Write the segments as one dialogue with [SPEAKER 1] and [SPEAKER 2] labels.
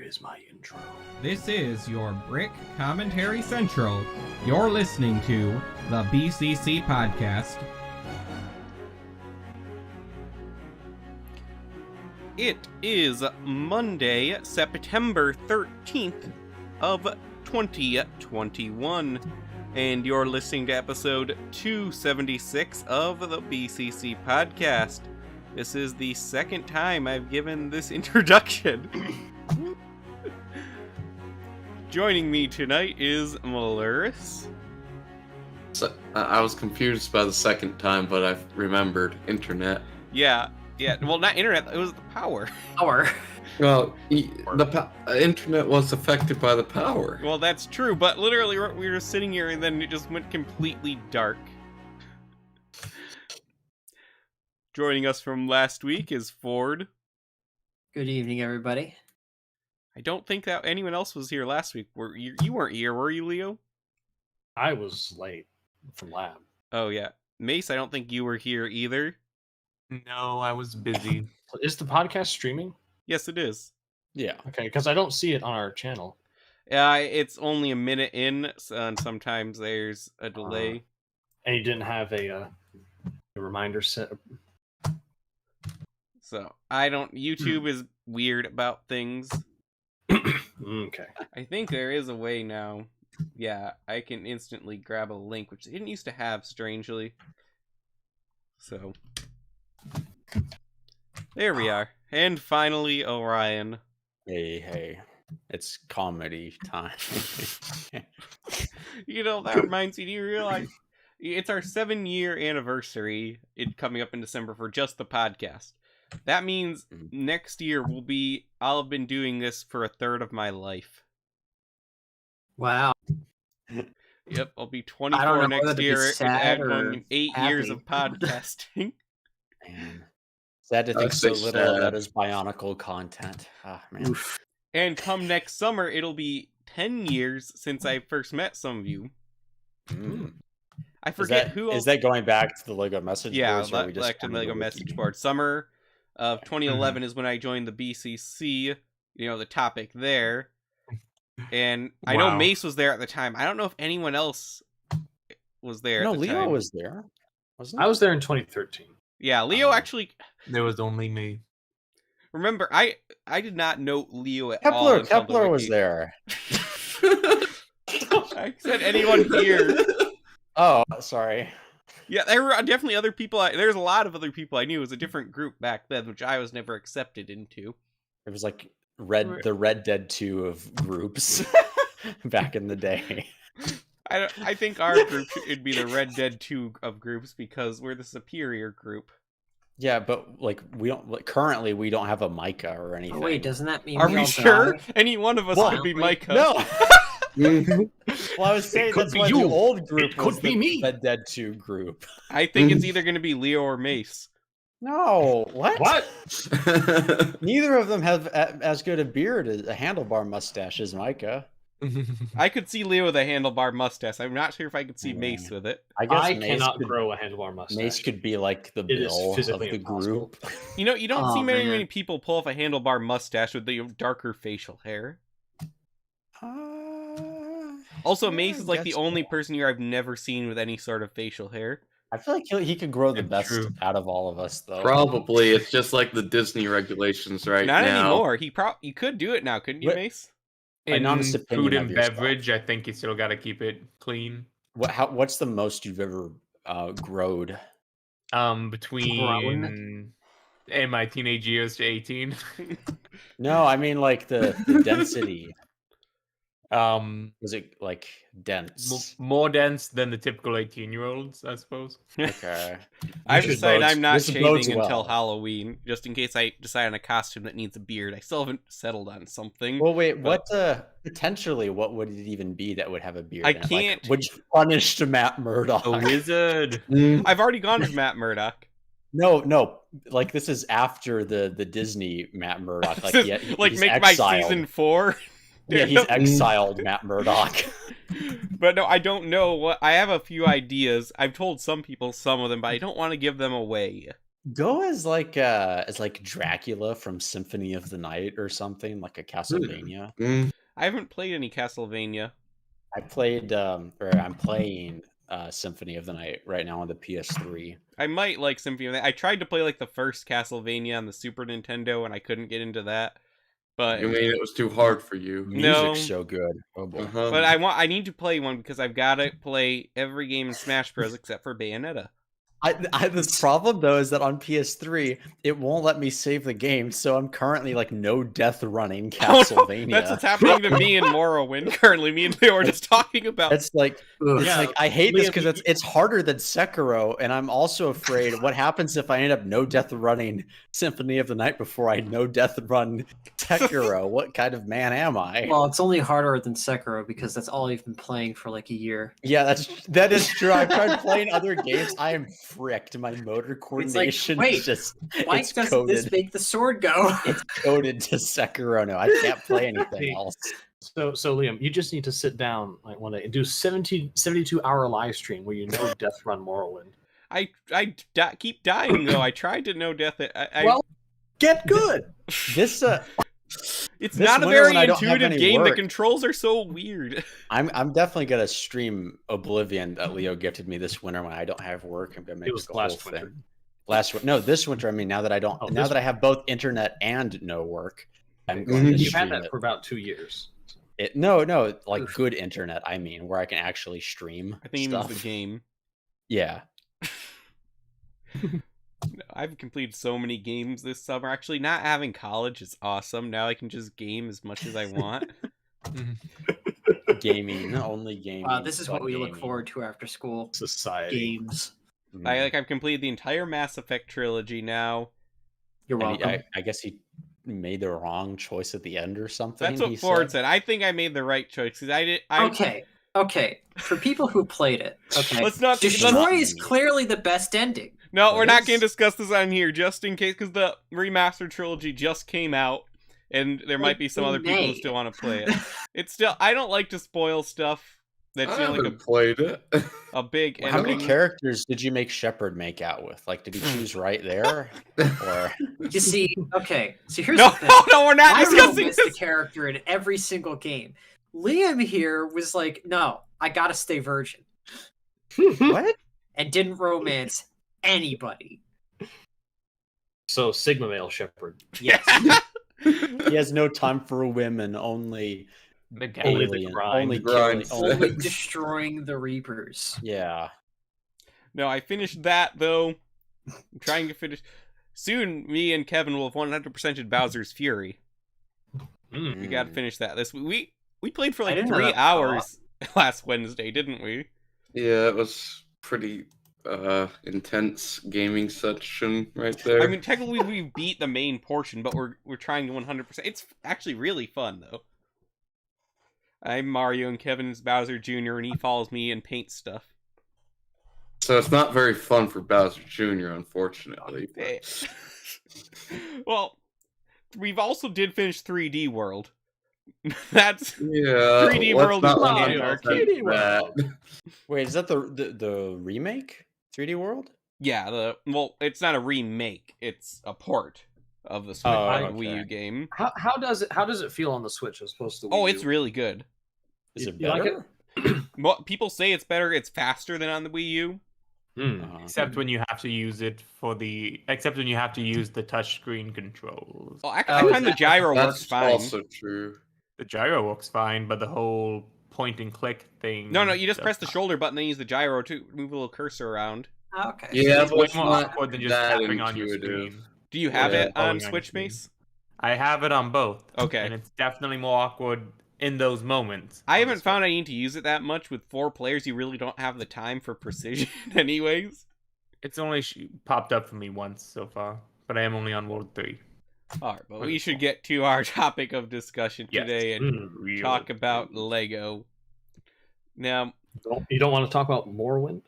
[SPEAKER 1] is my intro.
[SPEAKER 2] This is your Brick Commentary Central. You're listening to the BCC podcast.
[SPEAKER 3] It is Monday, September 13th of 2021, and you're listening to episode 276 of the BCC podcast. This is the second time I've given this introduction. Joining me tonight is Malurus.
[SPEAKER 4] So, I was confused by the second time, but I remembered internet.
[SPEAKER 3] Yeah, well, not internet, it was the power.
[SPEAKER 4] Well, the internet was affected by the power.
[SPEAKER 3] Well, that's true, but literally we were sitting here and then it just went completely dark. Joining us from last week is Ford.
[SPEAKER 5] Good evening, everybody.
[SPEAKER 3] I don't think that anyone else was here last week. You weren't here, were you, Leo?
[SPEAKER 1] I was late from lab.
[SPEAKER 3] Oh, yeah. Mace, I don't think you were here either.
[SPEAKER 6] No, I was busy.
[SPEAKER 1] Is the podcast streaming?
[SPEAKER 3] Yes, it is.
[SPEAKER 6] Yeah.
[SPEAKER 1] Okay, because I don't see it on our channel.
[SPEAKER 3] It's only a minute in, and sometimes there's a delay.
[SPEAKER 1] And you didn't have a reminder set.
[SPEAKER 3] So, YouTube is weird about things.
[SPEAKER 1] Okay.
[SPEAKER 3] I think there is a way now. Yeah, I can instantly grab a link, which they didn't used to have, strangely. So, there we are. And finally, Orion.
[SPEAKER 6] Hey. It's comedy time.
[SPEAKER 3] That reminds me, do you realize it's our 7-year anniversary coming up in December for just the podcast. That means next year I'll have been doing this for a third of my life.
[SPEAKER 5] Wow.
[SPEAKER 3] Yep, I'll be 24 next year and add 8 years of podcasting.
[SPEAKER 6] Man. Sad to think so little of that is Bionicle content. Ah, man.
[SPEAKER 5] Oof.
[SPEAKER 3] And come next summer, it'll be 10 years since I first met some of you. I forget who else.
[SPEAKER 6] Is that going back to the Lego message boards?
[SPEAKER 3] Yeah, back to the Lego message board. Summer of 2011 is when I joined the BCC, the topic there. And I know Mace was there at the time. I don't know if anyone else was there at the time.
[SPEAKER 6] Leo was there. Wasn't he?
[SPEAKER 1] I was there in 2013.
[SPEAKER 3] Yeah, Leo actually...
[SPEAKER 6] There was only me.
[SPEAKER 3] Remember, I did not know Leo at all.
[SPEAKER 6] Kepler was there.
[SPEAKER 3] I said anyone here.
[SPEAKER 6] Oh, sorry.
[SPEAKER 3] Yeah, there were definitely other people. There's a lot of other people I knew. It was a different group back then, which I was never accepted into.
[SPEAKER 6] It was like the Red Dead 2 of groups back in the day.
[SPEAKER 3] I think our group should be the Red Dead 2 of groups because we're the superior group.
[SPEAKER 6] Yeah, but currently we don't have a Micah or anything.
[SPEAKER 5] Oh, wait, doesn't that mean
[SPEAKER 3] Are we sure? Any one of us could be Micah.
[SPEAKER 6] No. Well, I was saying that's why the old group was the Red Dead 2 group.
[SPEAKER 3] I think it's either going to be Leo or Mace.
[SPEAKER 6] No, what?
[SPEAKER 1] What?
[SPEAKER 6] Neither of them have as good a beard, a handlebar mustache as Micah.
[SPEAKER 3] I could see Leo with a handlebar mustache. I'm not sure if I could see Mace with it.
[SPEAKER 6] I guess
[SPEAKER 1] I cannot grow a handlebar mustache.
[SPEAKER 6] Mace could be like the Bill of the group.
[SPEAKER 3] You don't see many people pull off a handlebar mustache with the darker facial hair. Also, Mace is like the only person here I've never seen with any sort of facial hair.
[SPEAKER 6] I feel like he could grow the best out of all of us, though.
[SPEAKER 4] Probably. It's just like the Disney regulations right
[SPEAKER 3] now. Not anymore. You could do it now, couldn't you, Mace?
[SPEAKER 7] In food and beverage, I think you still got to keep it clean.
[SPEAKER 6] What's the most you've ever growed?
[SPEAKER 7] Between in my teenage years to 18.
[SPEAKER 6] No, I mean like the density. Was it like dense?
[SPEAKER 7] More dense than the typical 18-year-olds, I suppose.
[SPEAKER 6] Okay.
[SPEAKER 3] I've decided I'm not shaving until Halloween, just in case I decide on a costume that needs a beard. I still haven't settled on something.
[SPEAKER 6] Well, wait, what potentially what would it even be that would have a beard?
[SPEAKER 3] I can't.
[SPEAKER 6] Like, would you punish to Matt Murdock?
[SPEAKER 7] A wizard.
[SPEAKER 3] I've already gone to Matt Murdock.
[SPEAKER 6] No. Like this is after the Disney Matt Murdock. Like,
[SPEAKER 3] like make
[SPEAKER 6] exiled.
[SPEAKER 3] My season 4.
[SPEAKER 6] Yeah, he's exiled Matt Murdock.
[SPEAKER 3] But no, I don't know what. I have a few ideas. I've told some people some of them, but I don't want to give them away.
[SPEAKER 8] Go as like Dracula from Symphony of the Night or something, like a Castlevania.
[SPEAKER 3] I haven't played any Castlevania.
[SPEAKER 8] I'm playing Symphony of the Night right now on the PS3.
[SPEAKER 3] I might like Symphony of the Night. I tried to play like the first Castlevania on the Super Nintendo, and I couldn't get into that. But
[SPEAKER 4] You mean it was too hard for you?
[SPEAKER 3] No.
[SPEAKER 8] Music's so good. Oh boy.
[SPEAKER 3] But I need to play one because I've got to play every game in Smash Bros. Except for Bayonetta.
[SPEAKER 8] The problem though is that on PS3 it won't let me save the game, so I'm currently like no death running Castlevania.
[SPEAKER 3] That's what's happening to me in Morrowind currently. Me and Leo were just talking about.
[SPEAKER 8] It's like I hate this because it's harder than Sekiro, and I'm also afraid what happens if I end up no death running Symphony of the Night before I no death run Sekiro. What kind of man am I?
[SPEAKER 5] Well, it's only harder than Sekiro because that's all you've been playing for like a year.
[SPEAKER 8] Yeah, that is true. I've tried playing other games. I am fricked. My motor coordination
[SPEAKER 5] wait,
[SPEAKER 8] just
[SPEAKER 5] Why
[SPEAKER 8] it's
[SPEAKER 5] doesn't
[SPEAKER 8] coded.
[SPEAKER 5] this make the sword go?
[SPEAKER 8] It's coded to Sekiro now. I can't play anything else.
[SPEAKER 1] So Liam, you just need to sit down like one day and do 72-hour live stream where you know death run Morrowind.
[SPEAKER 3] I keep dying though. I tried to no death.
[SPEAKER 1] Well, get good.
[SPEAKER 8] This
[SPEAKER 3] it's
[SPEAKER 8] this
[SPEAKER 3] not a
[SPEAKER 8] winter
[SPEAKER 3] very
[SPEAKER 8] when I don't have
[SPEAKER 3] intuitive
[SPEAKER 8] any
[SPEAKER 3] game.
[SPEAKER 8] work-
[SPEAKER 3] The controls are so weird.
[SPEAKER 8] I'm definitely gonna stream Oblivion that Leo gifted me this winter when I don't have work. I'm gonna make
[SPEAKER 1] It was
[SPEAKER 8] the whole
[SPEAKER 1] last winter.
[SPEAKER 8] thing. This winter. I mean, now that I don't, now that I have both internet and no work, I'm going to
[SPEAKER 1] You've
[SPEAKER 8] stream
[SPEAKER 1] had that
[SPEAKER 8] it.
[SPEAKER 1] for about 2 years.
[SPEAKER 8] No, like good internet. I mean, where I can actually stream.
[SPEAKER 3] I think he
[SPEAKER 8] stuff.
[SPEAKER 3] means the game.
[SPEAKER 8] Yeah.
[SPEAKER 3] I've completed so many games this summer. Actually, not having college is awesome. Now I can just game as much as I want.
[SPEAKER 8] Gaming, only gaming.
[SPEAKER 5] Wow, this is what
[SPEAKER 8] but
[SPEAKER 5] we look
[SPEAKER 8] gaming.
[SPEAKER 5] forward to after school.
[SPEAKER 1] Society.
[SPEAKER 5] Games.
[SPEAKER 3] I've completed the entire Mass Effect trilogy now.
[SPEAKER 5] You're
[SPEAKER 8] And
[SPEAKER 5] welcome.
[SPEAKER 8] I guess he made the wrong choice at the end or something.
[SPEAKER 3] That's what
[SPEAKER 8] he
[SPEAKER 3] Ford said. I think I made the right choice because
[SPEAKER 5] Okay. For people who played it, okay.
[SPEAKER 3] Let's not-
[SPEAKER 5] Destroy is clearly the best ending.
[SPEAKER 3] No, we're
[SPEAKER 8] It
[SPEAKER 3] not
[SPEAKER 8] is.
[SPEAKER 3] going to discuss this on here, just in case, because the remastered trilogy just came out, and there might be some other people who still want to play it. It's still, I don't like to spoil stuff that's
[SPEAKER 4] I
[SPEAKER 3] like
[SPEAKER 4] haven't played it.
[SPEAKER 3] a big
[SPEAKER 8] How many
[SPEAKER 3] ending.
[SPEAKER 8] characters did you make Shepard make out with? Like, did he choose right there? Or
[SPEAKER 5] You see, okay. So here's
[SPEAKER 3] No,
[SPEAKER 5] the thing.
[SPEAKER 3] no, we're not
[SPEAKER 5] I
[SPEAKER 3] discussing
[SPEAKER 5] missed the
[SPEAKER 3] this.
[SPEAKER 5] character in every single game. Liam here was like, no, I gotta stay virgin.
[SPEAKER 8] what?
[SPEAKER 5] And didn't romance anybody.
[SPEAKER 1] So Sigma male Shepherd.
[SPEAKER 5] Yes.
[SPEAKER 8] He has no time for women. Only
[SPEAKER 7] The
[SPEAKER 1] Only
[SPEAKER 7] game.
[SPEAKER 1] the
[SPEAKER 8] alien.
[SPEAKER 1] grind.
[SPEAKER 8] Only
[SPEAKER 4] Grind.
[SPEAKER 8] killing.
[SPEAKER 5] Only
[SPEAKER 8] Only,
[SPEAKER 5] destroying the Reapers.
[SPEAKER 8] yeah.
[SPEAKER 3] No, I finished that, though. I'm trying to finish. Soon, me and Kevin will have 100%ed Bowser's Fury. We gotta finish that. We played for
[SPEAKER 5] I
[SPEAKER 3] like
[SPEAKER 5] didn't know
[SPEAKER 3] 3
[SPEAKER 5] that.
[SPEAKER 3] hours last Wednesday, didn't we?
[SPEAKER 4] Yeah, it was pretty intense gaming session right there.
[SPEAKER 3] I mean, technically we beat the main portion, but we're trying to 100%. It's actually really fun, though. I'm Mario and Kevin's Bowser Jr., and he follows me and paints stuff.
[SPEAKER 4] So it's not very fun for Bowser Jr., unfortunately.
[SPEAKER 3] Eh. Well, we've also did finish 3D World. That's
[SPEAKER 4] Yeah,
[SPEAKER 3] 3D
[SPEAKER 4] let's
[SPEAKER 3] World
[SPEAKER 4] not
[SPEAKER 3] is
[SPEAKER 4] let
[SPEAKER 3] fun.
[SPEAKER 4] him
[SPEAKER 1] Arcade
[SPEAKER 4] offend that.
[SPEAKER 8] Wait, is that the remake? 3D World?
[SPEAKER 3] yeah. It's not a remake; it's a port of the Switch Wii U game.
[SPEAKER 1] How does it feel on the Switch as opposed to Wii
[SPEAKER 3] Oh,
[SPEAKER 1] U?
[SPEAKER 3] it's really good.
[SPEAKER 8] Is it
[SPEAKER 1] You like
[SPEAKER 8] better?
[SPEAKER 3] Well, people say it's better. It's faster than on the Wii U.
[SPEAKER 7] Except when you have to use the touchscreen controls.
[SPEAKER 3] Well, I find the gyro
[SPEAKER 4] That's
[SPEAKER 3] works fine.
[SPEAKER 4] also true.
[SPEAKER 7] The gyro works fine, but the whole point and click thing.
[SPEAKER 3] No, you just
[SPEAKER 7] does
[SPEAKER 3] press the
[SPEAKER 7] not.
[SPEAKER 3] shoulder button, then use the gyro to move a little cursor around.
[SPEAKER 5] Okay.
[SPEAKER 4] Yeah,
[SPEAKER 7] It's
[SPEAKER 4] but
[SPEAKER 7] way
[SPEAKER 4] it's
[SPEAKER 7] more
[SPEAKER 4] not
[SPEAKER 7] awkward than just
[SPEAKER 4] that
[SPEAKER 7] tapping on your
[SPEAKER 4] intuitive.
[SPEAKER 7] screen.
[SPEAKER 3] Do you have
[SPEAKER 4] Yeah.
[SPEAKER 3] it on
[SPEAKER 7] Following on
[SPEAKER 3] Switch,
[SPEAKER 7] your screen.
[SPEAKER 3] Mace?
[SPEAKER 7] I have it on both.
[SPEAKER 3] Okay.
[SPEAKER 7] And it's definitely more awkward in those moments.
[SPEAKER 3] I haven't found I need to use it that much. With 4 players, you really don't have the time for precision anyways.
[SPEAKER 7] It's only popped up for me once so far, but I am only on World 3.
[SPEAKER 3] Alright, but we should get to our topic of discussion
[SPEAKER 7] Yes.
[SPEAKER 3] today and talk about Lego. Now,
[SPEAKER 1] You don't want to talk about Morrowind?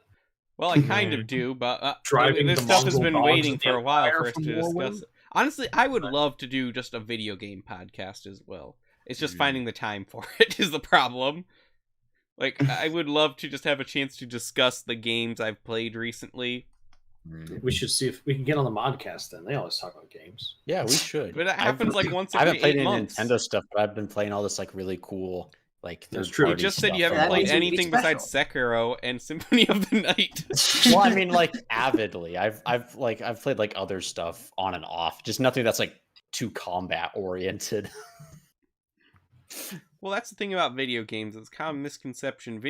[SPEAKER 3] well, I kind of do, but
[SPEAKER 1] Driving
[SPEAKER 3] this
[SPEAKER 1] the
[SPEAKER 3] stuff has
[SPEAKER 1] Mongol
[SPEAKER 3] been
[SPEAKER 1] dogs
[SPEAKER 3] waiting
[SPEAKER 1] of
[SPEAKER 3] for a while
[SPEAKER 1] Empire
[SPEAKER 3] for us
[SPEAKER 1] from
[SPEAKER 3] to discuss
[SPEAKER 1] Morrowind?
[SPEAKER 3] it. Honestly, I would love to do just a video game podcast as well. It's just finding the time for it is the problem. Like, I would love to just have a chance to discuss the games I've played recently.
[SPEAKER 1] We should see if we can get on the modcast. Then they always talk about games.
[SPEAKER 8] Yeah, we should.
[SPEAKER 3] But that happens like once
[SPEAKER 8] I haven't
[SPEAKER 3] every
[SPEAKER 8] played
[SPEAKER 3] 8
[SPEAKER 8] any
[SPEAKER 3] months.
[SPEAKER 8] Nintendo stuff, but I've been playing all this like really cool like
[SPEAKER 1] That's
[SPEAKER 8] third
[SPEAKER 1] true.
[SPEAKER 3] You
[SPEAKER 8] party
[SPEAKER 3] just said you
[SPEAKER 8] stuff
[SPEAKER 3] haven't
[SPEAKER 5] That
[SPEAKER 3] played
[SPEAKER 5] means it'd be
[SPEAKER 3] anything besides Sekiro and Symphony of the Night.
[SPEAKER 8] Well, I mean, like avidly. I've played like other stuff on and off, just nothing that's like too combat oriented.
[SPEAKER 3] Well, that's the thing about video games. It's a common misconception.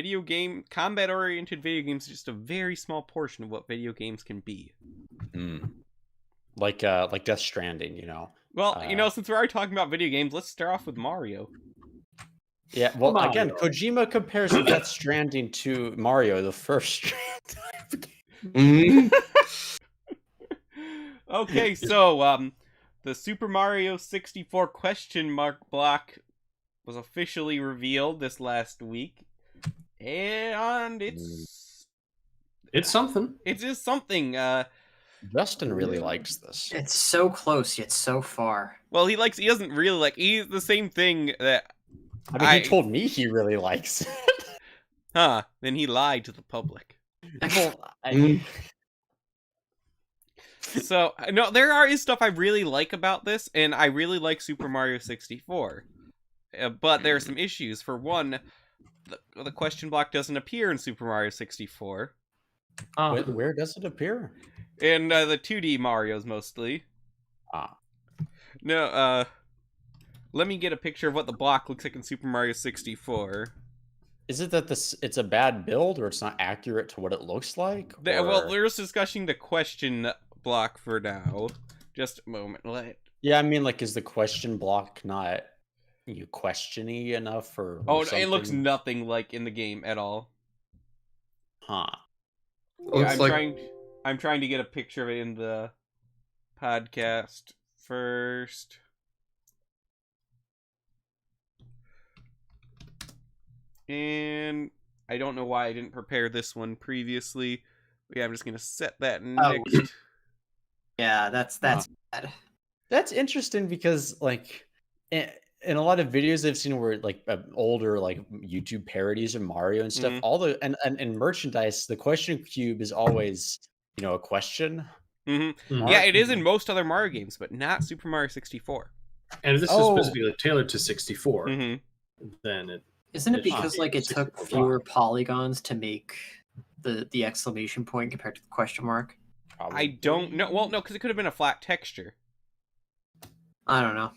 [SPEAKER 3] Combat-oriented video games are just a very small portion of what video games can be.
[SPEAKER 8] Like Death Stranding, you know.
[SPEAKER 3] Well, since we're already talking about video games, let's start off with Mario.
[SPEAKER 8] Yeah, well,
[SPEAKER 1] Mario.
[SPEAKER 8] again, Kojima compares Death Stranding to Mario, the first
[SPEAKER 4] Mhm.
[SPEAKER 3] Okay, so the Super Mario 64 question mark block was officially revealed this last week, and it's
[SPEAKER 1] something.
[SPEAKER 3] It is something.
[SPEAKER 8] Justin really likes this.
[SPEAKER 5] It's so close yet so far.
[SPEAKER 3] Well, he doesn't really like. He's the same thing that.
[SPEAKER 8] I mean, he told me he really likes it.
[SPEAKER 3] Huh? Then he lied to the public.
[SPEAKER 8] Well,
[SPEAKER 3] So no, there is stuff I really like about this, and I really like Super Mario 64. But there are some issues. For one, the question block doesn't appear in Super Mario 64.
[SPEAKER 8] where does it appear?
[SPEAKER 3] In the 2D Marios mostly. No, let me get a picture of what the block looks like in Super Mario 64.
[SPEAKER 8] Is it that it's a bad build, or it's not accurate to what it looks like?
[SPEAKER 3] Well, we're just discussing the question block for now. Just a moment.
[SPEAKER 8] Yeah, I mean, like, is the question block not questiony enough, or
[SPEAKER 3] it looks nothing like in the game at all.
[SPEAKER 8] Huh.
[SPEAKER 3] Yeah, I'm trying to get a picture of it in the podcast first. And I don't know why I didn't prepare this one previously. But yeah, I'm just gonna set that next.
[SPEAKER 5] Yeah, that's bad.
[SPEAKER 8] That's interesting because, like, in a lot of videos I've seen where, like, older, like, YouTube parodies of Mario and stuff, all the and merchandise, the question cube is always, a question.
[SPEAKER 3] Yeah, it is in most other Mario games, but not Super Mario 64.
[SPEAKER 1] And if this is specifically tailored to 64, then it...
[SPEAKER 5] Isn't it because, like, it took fewer polygons to make the exclamation point compared to the question mark?
[SPEAKER 8] Probably.
[SPEAKER 3] I don't know. Well, no, because it could have been a flat texture.
[SPEAKER 5] I don't know.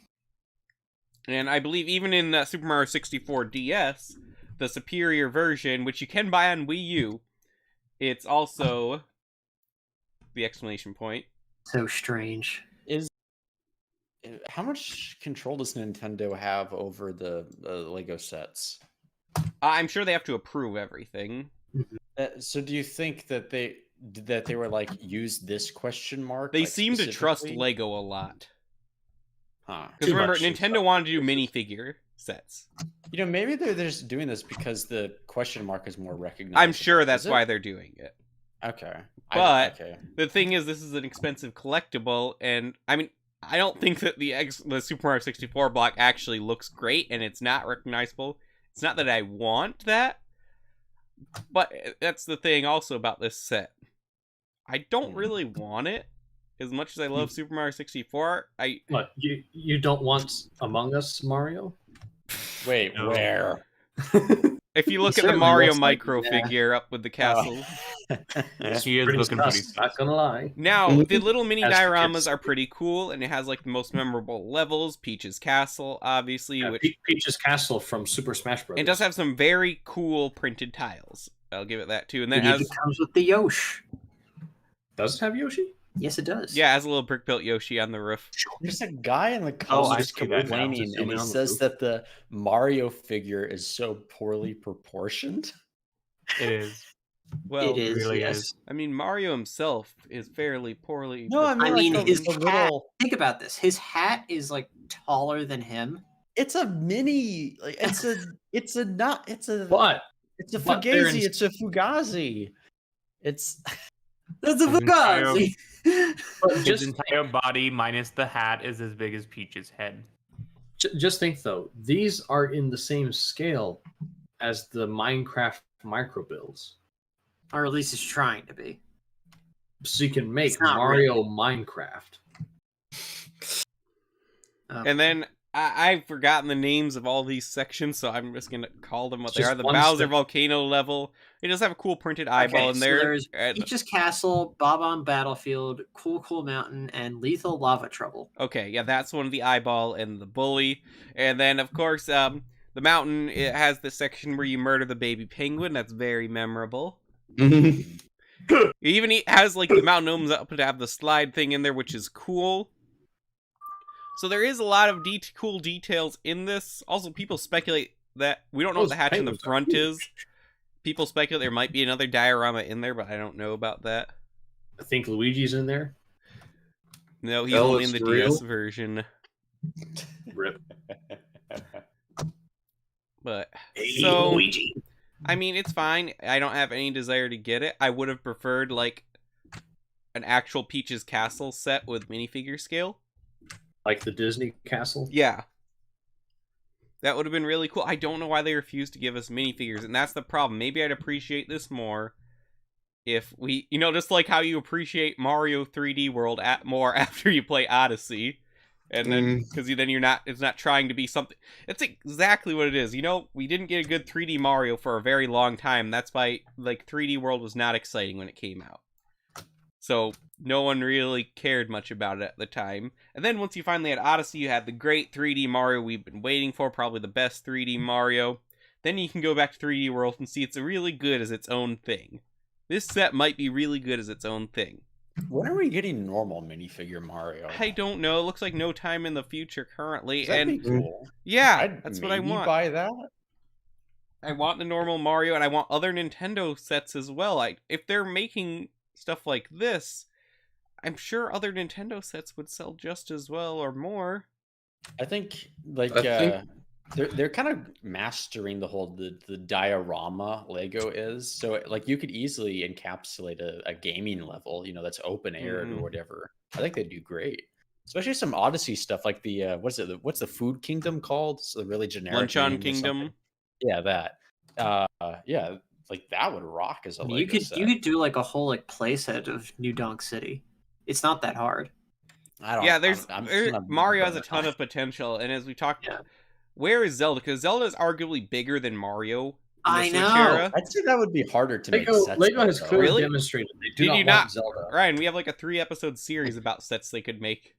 [SPEAKER 3] And I believe even in Super Mario 64 DS, the superior version, which you can buy on Wii U, it's also the exclamation point.
[SPEAKER 5] So strange.
[SPEAKER 8] How much control does Nintendo have over the Lego sets?
[SPEAKER 3] I'm sure they have to approve everything.
[SPEAKER 8] So do you think that they were like, use this question mark?
[SPEAKER 3] They
[SPEAKER 8] like,
[SPEAKER 3] seem to trust Lego a lot.
[SPEAKER 8] Huh.
[SPEAKER 3] Because remember, Nintendo wanted to do minifigure sets.
[SPEAKER 8] Maybe they're just doing this because the question mark is more recognizable.
[SPEAKER 3] I'm sure that's why they're doing it.
[SPEAKER 8] Okay.
[SPEAKER 3] But the thing is, this is an expensive collectible, and I mean, I don't think that the Super Mario 64 block actually looks great, and it's not recognizable. It's not that I want that, but that's the thing also about this set. I don't really want it. As much as I love Super Mario 64,
[SPEAKER 1] What, you don't want Among Us, Mario?
[SPEAKER 8] Wait, where?
[SPEAKER 3] If you look at the Mario micro figure up with the castle.
[SPEAKER 7] He is looking pretty.
[SPEAKER 1] Not gonna lie.
[SPEAKER 3] Now, the little mini dioramas are pretty cool, and it has like the most memorable levels. Peach's Castle, obviously.
[SPEAKER 1] Yeah,
[SPEAKER 3] which
[SPEAKER 1] Peach's Castle from Super Smash Bros.
[SPEAKER 3] It does have some very cool printed tiles. I'll give it that too. And then
[SPEAKER 5] it comes with the Yoshi.
[SPEAKER 1] Does it have Yoshi?
[SPEAKER 5] Yes, it does.
[SPEAKER 3] Yeah, it has a little brick built Yoshi on the roof.
[SPEAKER 8] There's a guy in the comments complaining, and he says that the Mario figure is so poorly proportioned.
[SPEAKER 7] It is.
[SPEAKER 3] Well,
[SPEAKER 5] it is.
[SPEAKER 7] Really
[SPEAKER 5] Yes.
[SPEAKER 7] is.
[SPEAKER 3] I mean, Mario himself is fairly poorly.
[SPEAKER 8] No, I mean
[SPEAKER 5] his
[SPEAKER 8] a
[SPEAKER 5] hat.
[SPEAKER 8] little.
[SPEAKER 5] Think about this. His hat is like taller than him.
[SPEAKER 8] It's a mini. Like, it's a. It's a not. It's a.
[SPEAKER 1] What?
[SPEAKER 8] It's a
[SPEAKER 1] What,
[SPEAKER 8] Fugazi. It's a Fugazi. It's.
[SPEAKER 5] That's a Fugazi.
[SPEAKER 7] His entire body minus the hat is as big as Peach's head.
[SPEAKER 1] Just think though, these are in the same scale as the Minecraft micro builds.
[SPEAKER 5] Or at least it's trying to be.
[SPEAKER 1] so you can make
[SPEAKER 5] It's not
[SPEAKER 1] Mario Minecraft.
[SPEAKER 3] And then I've forgotten the names of all these sections, so I'm just gonna call them what they
[SPEAKER 1] Just
[SPEAKER 3] are. The
[SPEAKER 1] one
[SPEAKER 3] Bowser
[SPEAKER 1] step.
[SPEAKER 3] volcano level. It does have a cool printed eyeball in there.
[SPEAKER 5] So there's Peach's Castle, Bob-omb Battlefield, Cool Mountain, and Lethal Lava Trouble.
[SPEAKER 3] Okay, yeah, that's one of the eyeball and the bully. And then, of course, the mountain, it has the section where you murder the baby penguin. That's very memorable. It even has, like, the mountain opens up to have the slide thing in there, which is cool. So there is a lot of cool details in this. Also, people speculate that... We don't know what the hatch in the front is. People speculate there might be another diorama in there, but I don't know about that.
[SPEAKER 1] I think Luigi's in there.
[SPEAKER 3] No, he's only in the DS version.
[SPEAKER 1] Rip.
[SPEAKER 3] But,
[SPEAKER 1] Hey,
[SPEAKER 3] so...
[SPEAKER 1] Luigi.
[SPEAKER 3] I mean, it's fine. I don't have any desire to get it. I would have preferred, like, an actual Peach's Castle set with minifigure scale.
[SPEAKER 1] Like the Disney castle?
[SPEAKER 3] Yeah. That would have been really cool. I don't know why they refused to give us minifigures, and that's the problem. Maybe I'd appreciate this more if we... You know, just like how you appreciate Mario 3D World more after you play Odyssey. And then, because then you're not... It's not trying to be something... It's exactly what it is. You know, we didn't get a good 3D Mario for a very long time. That's why, like, 3D World was not exciting when it came out. So, no one really cared much about it at the time. And then once you finally had Odyssey, you had the great 3D Mario we've been waiting for, probably the best 3D Mario. Then you can go back to 3D World and see it's really good as its own thing. This set might be really good as its own thing.
[SPEAKER 8] When are we getting normal minifigure Mario?
[SPEAKER 3] I don't know. It looks like no time in the future currently.
[SPEAKER 8] That'd
[SPEAKER 3] And
[SPEAKER 8] be cool.
[SPEAKER 3] yeah, that's what I
[SPEAKER 8] maybe
[SPEAKER 3] want.
[SPEAKER 8] Buy that.
[SPEAKER 3] I want the normal Mario, and I want other Nintendo sets as well. If they're making stuff like this, I'm sure other Nintendo sets would sell just as well or more.
[SPEAKER 8] I think they're kind of mastering the whole the diorama Lego is. So like you could easily encapsulate a gaming level, you know, that's open aired or whatever. I think they'd do great. Especially some Odyssey stuff like the what's the Food Kingdom called? It's a really generic
[SPEAKER 3] Luncheon Kingdom.
[SPEAKER 8] Yeah, that. Yeah, like that would rock as a Lego
[SPEAKER 5] You could
[SPEAKER 8] set.
[SPEAKER 5] do like a whole like playset of New Donk City. It's not that hard.
[SPEAKER 8] I don't.
[SPEAKER 3] Yeah, Mario has a ton of potential, and as we talked, where is Zelda? Because Zelda is arguably bigger than Mario.
[SPEAKER 5] I know.
[SPEAKER 8] Era. I'd say that would be harder to make sets.
[SPEAKER 1] Lego has clearly
[SPEAKER 3] really?
[SPEAKER 1] demonstrated they do not want Zelda.
[SPEAKER 3] Ryan, we have like a 3-episode series about sets they could make.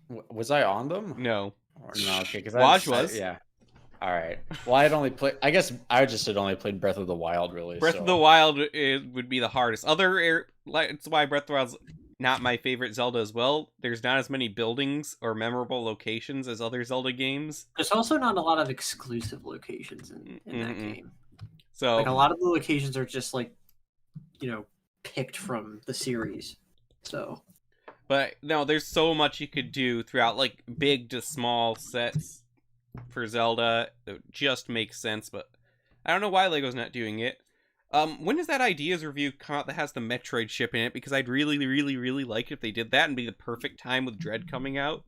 [SPEAKER 8] Was I on them?
[SPEAKER 3] No.
[SPEAKER 8] No, okay. Because
[SPEAKER 3] Waj was.
[SPEAKER 8] Yeah. All right. Well, I had only played. I guess I just had only played Breath of the Wild, really.
[SPEAKER 3] Breath of the Wild would be the hardest. It's why Breath of the Wild's not my favorite Zelda as well. There's not as many buildings or memorable locations as other Zelda games.
[SPEAKER 5] There's also not a lot of exclusive locations in that game.
[SPEAKER 3] So
[SPEAKER 5] like a lot of the locations are just like, you know, picked from the series. So,
[SPEAKER 3] but no, there's so much you could do throughout, like big to small sets for Zelda. It just makes sense, but I don't know why Lego's not doing it. When does that Ideas review come out that has the Metroid ship in it? Because I'd really, really, really like it if they did that and be the perfect time with Dread coming out.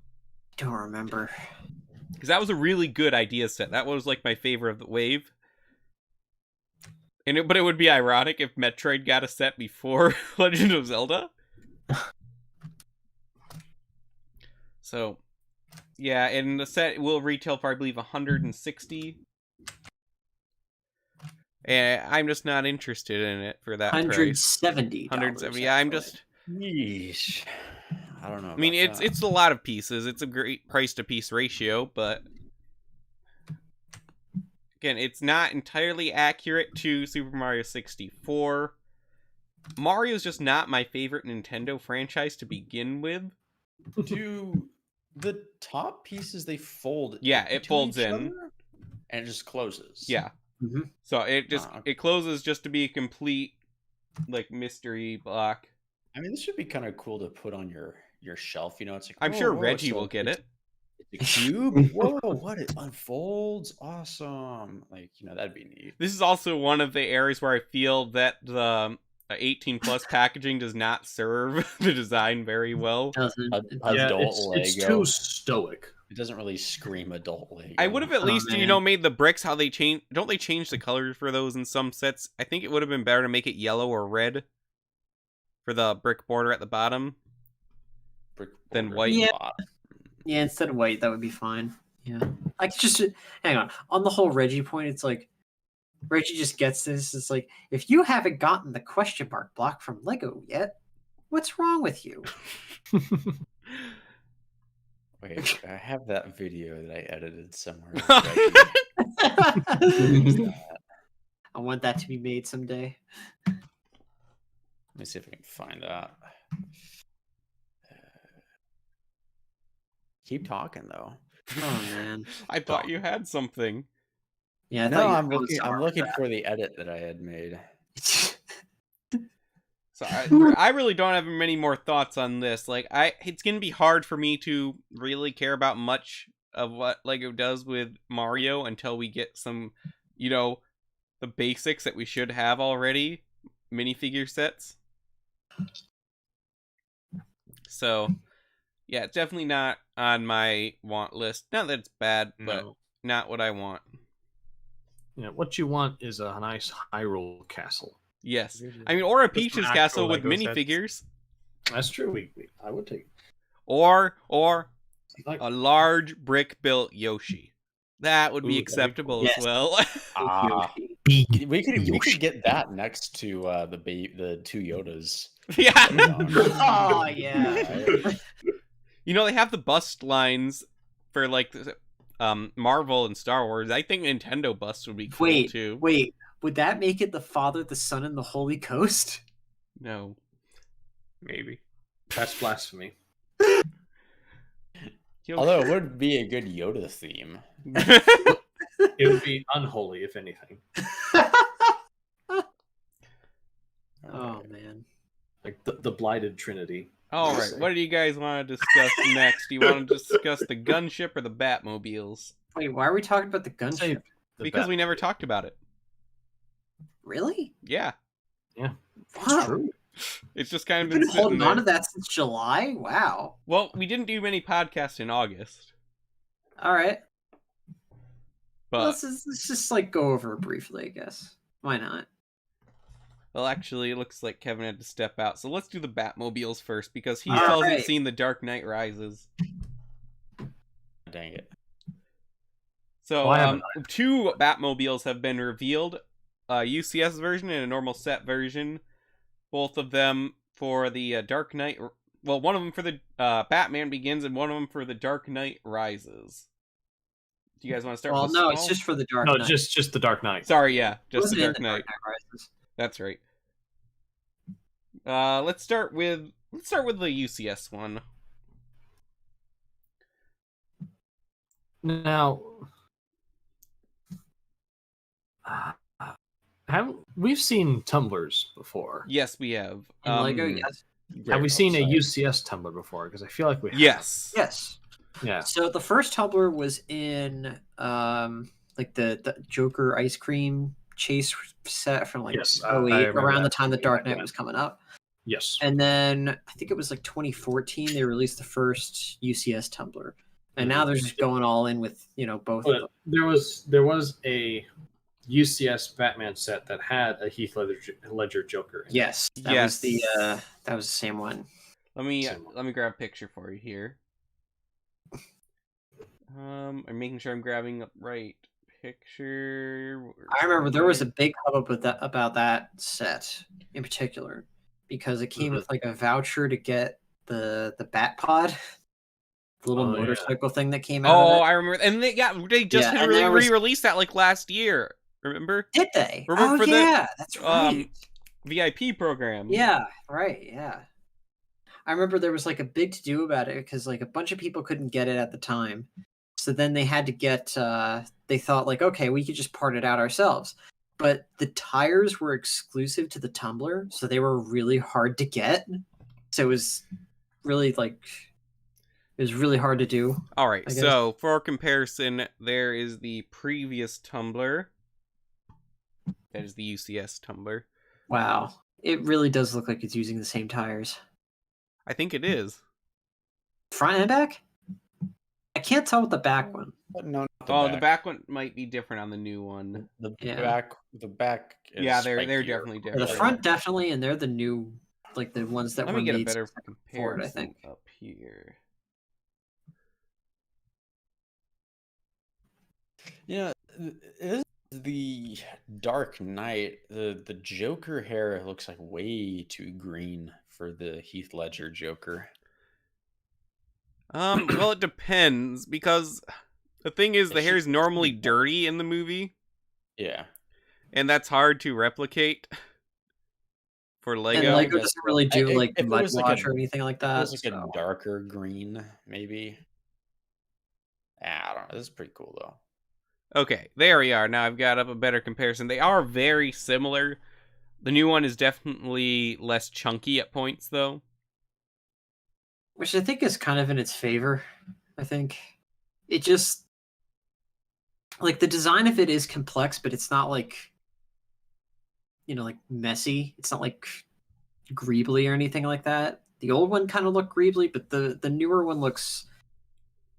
[SPEAKER 5] Don't remember.
[SPEAKER 3] Because that was a really good idea set. That was like my favorite of the wave. But it would be ironic if Metroid got a set before Legend of Zelda. So, yeah, and the set will retail for, I believe, $160. And I'm just not interested in it for that price.
[SPEAKER 5] $170.
[SPEAKER 3] $170. Yeah, I'm just.
[SPEAKER 8] Yeesh. I don't know.
[SPEAKER 3] I mean, it's a lot of pieces. It's a great price to piece ratio, but again, it's not entirely accurate to Super Mario 64. Mario's just not my favorite Nintendo franchise to begin with.
[SPEAKER 8] Do the top pieces they fold?
[SPEAKER 3] Yeah, it folds in,
[SPEAKER 8] and it just closes.
[SPEAKER 3] Yeah.
[SPEAKER 5] Mm-hmm.
[SPEAKER 3] So it just it closes just to be a complete like mystery block.
[SPEAKER 8] I mean, this would be kind of cool to put on your shelf. You know, it's like
[SPEAKER 3] I'm sure Reggie will get it.
[SPEAKER 8] It's a cube. Whoa! What it unfolds? Awesome! Like, you know, that'd be neat.
[SPEAKER 3] This is also one of the areas where I feel that the 18+ packaging does not serve the design very well.
[SPEAKER 1] It's too stoic.
[SPEAKER 8] It doesn't really scream adult Lego.
[SPEAKER 3] I would have at least, you know, made the bricks how they change. Don't they change the colors for those in some sets? I think it would have been better to make it yellow or red. for the brick border at the bottom. Then white.
[SPEAKER 5] Yeah, instead of white, that would be fine. Yeah. I could just hang on the whole Reggie point. It's like Reggie just gets this. It's like, if you haven't gotten the question mark block from Lego yet, what's wrong with you?
[SPEAKER 8] Wait, I have that video that I edited somewhere.
[SPEAKER 5] I want that to be made someday.
[SPEAKER 8] Let me see if I can find that. Keep talking though.
[SPEAKER 5] Oh man,
[SPEAKER 3] I thought you had something.
[SPEAKER 5] Yeah,
[SPEAKER 8] no, I'm looking for the edit that I had made.
[SPEAKER 3] So I really don't have many more thoughts on this. Like, it's gonna be hard for me to really care about much of what Lego does with Mario until we get some, the basics that we should have already, minifigure sets. So, yeah, it's definitely not on my want list. Not that it's bad, but not what I want.
[SPEAKER 1] Yeah, what you want is a nice Hyrule castle.
[SPEAKER 3] Yes, I mean, or a Peach's castle with minifigures.
[SPEAKER 1] That's true. I would take.
[SPEAKER 3] Or a large brick built Yoshi. That would be acceptable as well.
[SPEAKER 8] We could get that next to the two Yodas.
[SPEAKER 3] Yeah.
[SPEAKER 5] Oh yeah.
[SPEAKER 3] They have the bust lines for like Marvel and Star Wars. I think Nintendo bust would be cool too.
[SPEAKER 5] Wait. Would that make it the Father, the Son, and the Holy Ghost?
[SPEAKER 3] No.
[SPEAKER 7] Maybe.
[SPEAKER 1] That's blasphemy.
[SPEAKER 8] Although it would be a good Yoda theme.
[SPEAKER 1] It would be unholy, if anything.
[SPEAKER 5] Oh, man.
[SPEAKER 1] Like the blighted Trinity.
[SPEAKER 3] All right. What do you guys want to discuss next? Do you want to discuss the Gunship or the Batmobiles?
[SPEAKER 5] Wait, why are we talking about the Gunship?
[SPEAKER 3] Because we never talked about it.
[SPEAKER 5] Really?
[SPEAKER 3] Yeah.
[SPEAKER 1] Yeah.
[SPEAKER 5] Wow.
[SPEAKER 1] True.
[SPEAKER 3] It's just kind of
[SPEAKER 5] been holding on to that since July? Wow.
[SPEAKER 3] Well, we didn't do many podcasts in August.
[SPEAKER 5] All right.
[SPEAKER 3] But
[SPEAKER 5] let's just like go over it briefly, I guess. Why not?
[SPEAKER 3] Well, actually, it looks like Kevin had to step out. So let's do the Batmobiles first, because he still hasn't seen The Dark Knight Rises.
[SPEAKER 8] Dang it.
[SPEAKER 3] So, 2 Batmobiles have been revealed. A UCS version and a normal set version. Both of them for the Dark Knight... Well, one of them for the Batman Begins and one of them for the Dark Knight Rises. Do you guys want to start with
[SPEAKER 5] no, it's just for the Dark Knight.
[SPEAKER 1] No, just the Dark Knight.
[SPEAKER 3] Sorry, yeah. Just the Dark Knight.
[SPEAKER 5] Rises.
[SPEAKER 3] That's right. Let's start with the UCS one.
[SPEAKER 1] Now, we've seen tumblers before?
[SPEAKER 3] Yes, we have.
[SPEAKER 5] In Lego, yes.
[SPEAKER 1] Have we seen a UCS tumbler before? Because I feel like we have.
[SPEAKER 3] Yes.
[SPEAKER 5] Yes.
[SPEAKER 1] Yeah.
[SPEAKER 5] So the first tumbler was in like the Joker ice cream chase set from like 08, around the time the Dark Knight was coming up.
[SPEAKER 1] Yes.
[SPEAKER 5] And then I think it was like 2014 they released the first UCS tumbler. And now they're just going all in with, both of them.
[SPEAKER 1] There was a UCS Batman set that had a Heath Ledger Joker.
[SPEAKER 5] Yes. That was the same one.
[SPEAKER 3] Let me grab a picture for you here. I'm making sure I'm grabbing the right picture.
[SPEAKER 5] I remember there was a big hubbub about that set in particular because it came with like a voucher to get the Bat Pod, the little motorcycle thing that came out.
[SPEAKER 3] Oh, I remember, and they just had re-released that like last year. Remember?
[SPEAKER 5] Did they?
[SPEAKER 3] Remember
[SPEAKER 5] that's right.
[SPEAKER 3] VIP program.
[SPEAKER 5] Yeah, right. Yeah, I remember there was like a big to do about it because like a bunch of people couldn't get it at the time. So then they had to get, they thought like, okay, we could just part it out ourselves. But the tires were exclusive to the tumbler, so they were really hard to get. So it was really hard to do.
[SPEAKER 3] All right, so for comparison, there is the previous tumbler. That is the UCS tumbler.
[SPEAKER 5] Wow. It really does look like it's using the same tires.
[SPEAKER 3] I think it is.
[SPEAKER 5] Front and back? I can't tell with the back one.
[SPEAKER 8] No,
[SPEAKER 3] the back one might be different on the new one.
[SPEAKER 8] The back.
[SPEAKER 3] Yeah, they're definitely different.
[SPEAKER 5] The front definitely, and they're the new like the ones that
[SPEAKER 3] Let
[SPEAKER 5] were
[SPEAKER 3] me get a
[SPEAKER 5] made
[SPEAKER 3] better
[SPEAKER 5] for it, I
[SPEAKER 3] comparison
[SPEAKER 5] think.
[SPEAKER 3] up here.
[SPEAKER 8] You know, this is the Dark Knight. The Joker hair looks like way too green for the Heath Ledger Joker.
[SPEAKER 3] Well, it depends, because the thing is, the hair is normally dirty in the movie.
[SPEAKER 8] Yeah.
[SPEAKER 3] And that's hard to replicate for Lego.
[SPEAKER 5] And Lego doesn't really do like
[SPEAKER 8] if it
[SPEAKER 5] mud
[SPEAKER 8] was like
[SPEAKER 5] wash
[SPEAKER 8] a-
[SPEAKER 5] or anything like
[SPEAKER 8] It
[SPEAKER 5] that.
[SPEAKER 8] was like a darker green, maybe. I don't know. This is pretty cool, though.
[SPEAKER 3] Okay, there we are. Now I've got up a better comparison. They are very similar. The new one is definitely less chunky at points, though.
[SPEAKER 5] Which I think is kind of in its favor. I think it just like the design of it is complex, but it's not like, you know, like messy. It's not like greebly or anything like that. The old one kind of looked greebly, but the newer one looks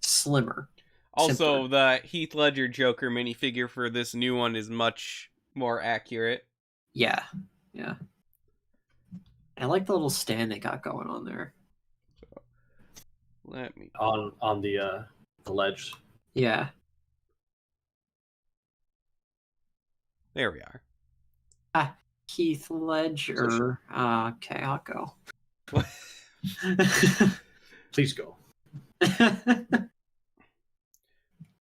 [SPEAKER 5] slimmer.
[SPEAKER 3] Also,
[SPEAKER 5] simpler.
[SPEAKER 3] the Heath Ledger Joker minifigure for this new one is much more accurate.
[SPEAKER 5] Yeah, yeah. I like the little stand they got going on there.
[SPEAKER 3] Let me
[SPEAKER 1] on the ledge.
[SPEAKER 5] Yeah.
[SPEAKER 3] There we are.
[SPEAKER 5] Heath Ledger. Okay, I'll go.
[SPEAKER 1] Please go.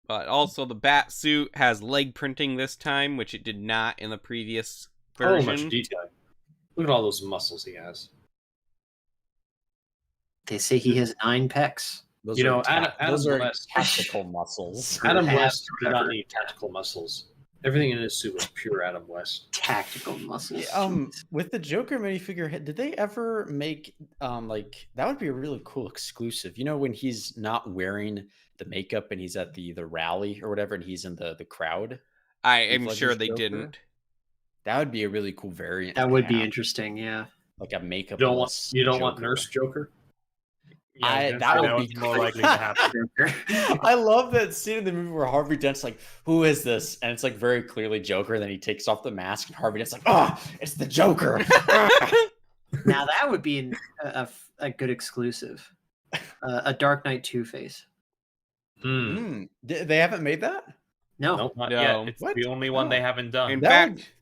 [SPEAKER 3] But also, the bat suit has leg printing this time, which it did not in the previous version.
[SPEAKER 1] Oh, much detail. Look at all those muscles he has.
[SPEAKER 5] They say he has 9 pecs.
[SPEAKER 8] Those
[SPEAKER 1] You
[SPEAKER 8] are
[SPEAKER 1] know, Adam
[SPEAKER 8] those are
[SPEAKER 1] West.
[SPEAKER 8] tactical muscles.
[SPEAKER 1] Adam
[SPEAKER 5] Have
[SPEAKER 1] West did not
[SPEAKER 5] forever.
[SPEAKER 1] need tactical muscles. Everything in his suit was pure Adam West.
[SPEAKER 5] Tactical muscles.
[SPEAKER 8] With the Joker minifigure, did they ever make like that would be a really cool exclusive? You know, when he's not wearing the makeup and he's at the rally or whatever, and he's in the crowd.
[SPEAKER 3] I am
[SPEAKER 8] Ledger's
[SPEAKER 3] sure they
[SPEAKER 8] Joker?
[SPEAKER 3] didn't.
[SPEAKER 8] That would be a really cool variant.
[SPEAKER 5] That
[SPEAKER 8] to
[SPEAKER 5] would be
[SPEAKER 8] have,
[SPEAKER 5] interesting, yeah.
[SPEAKER 8] like a makeup.
[SPEAKER 1] You don't want Nurse Joker?
[SPEAKER 8] That
[SPEAKER 7] that
[SPEAKER 8] would be
[SPEAKER 7] was more
[SPEAKER 8] cool.
[SPEAKER 7] likely to happen.
[SPEAKER 8] I love that scene in the movie where Harvey Dent's like, "Who is this?" And it's like very clearly Joker. And then he takes off the mask, and Harvey Dent's like, "Oh, it's the Joker."
[SPEAKER 5] Now that would be a good exclusive. A Dark Knight Two-Face.
[SPEAKER 8] They haven't made that.
[SPEAKER 5] No.
[SPEAKER 1] Nope.
[SPEAKER 7] Not
[SPEAKER 3] No.
[SPEAKER 7] yet. It's
[SPEAKER 8] What?
[SPEAKER 7] the only one they
[SPEAKER 8] Oh.
[SPEAKER 7] haven't done.
[SPEAKER 3] In
[SPEAKER 8] That would-
[SPEAKER 3] fact,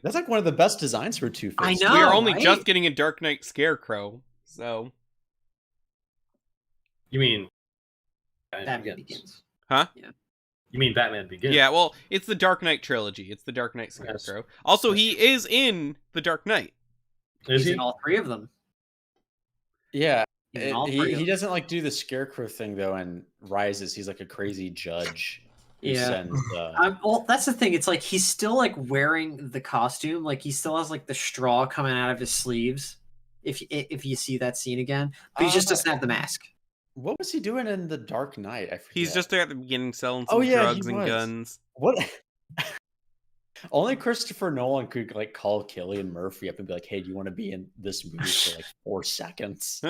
[SPEAKER 8] That's like one of the best designs for Two-Face.
[SPEAKER 5] I know.
[SPEAKER 3] we are only
[SPEAKER 5] right?
[SPEAKER 3] just getting a Dark Knight Scarecrow, so...
[SPEAKER 1] You mean
[SPEAKER 5] Batman Begins.
[SPEAKER 3] Huh?
[SPEAKER 5] Yeah.
[SPEAKER 1] You mean Batman Begins?
[SPEAKER 3] Yeah, well, it's the Dark Knight trilogy. It's the Dark Knight Scarecrow. Also, he is in the Dark Knight.
[SPEAKER 1] Is
[SPEAKER 5] He's
[SPEAKER 1] he?
[SPEAKER 5] in all 3 of them.
[SPEAKER 8] Yeah.
[SPEAKER 5] He's in all 3 of
[SPEAKER 8] He
[SPEAKER 5] them.
[SPEAKER 8] doesn't like do the Scarecrow thing though, and Rises. He's like a crazy judge. Who
[SPEAKER 5] Yeah.
[SPEAKER 8] sends,
[SPEAKER 5] Well, that's the thing. It's like he's still like wearing the costume. Like he still has like the straw coming out of his sleeves. If you see that scene again, but he just doesn't have the mask.
[SPEAKER 8] what was he doing in the Dark Knight? I forget.
[SPEAKER 3] He's just there at the beginning selling
[SPEAKER 8] Oh,
[SPEAKER 3] some
[SPEAKER 8] yeah,
[SPEAKER 3] drugs
[SPEAKER 8] he
[SPEAKER 3] and
[SPEAKER 8] was.
[SPEAKER 3] guns.
[SPEAKER 8] What? Only Christopher Nolan could like call Cillian Murphy up and be like, "Hey, do you want to be in this movie for like 4 seconds?"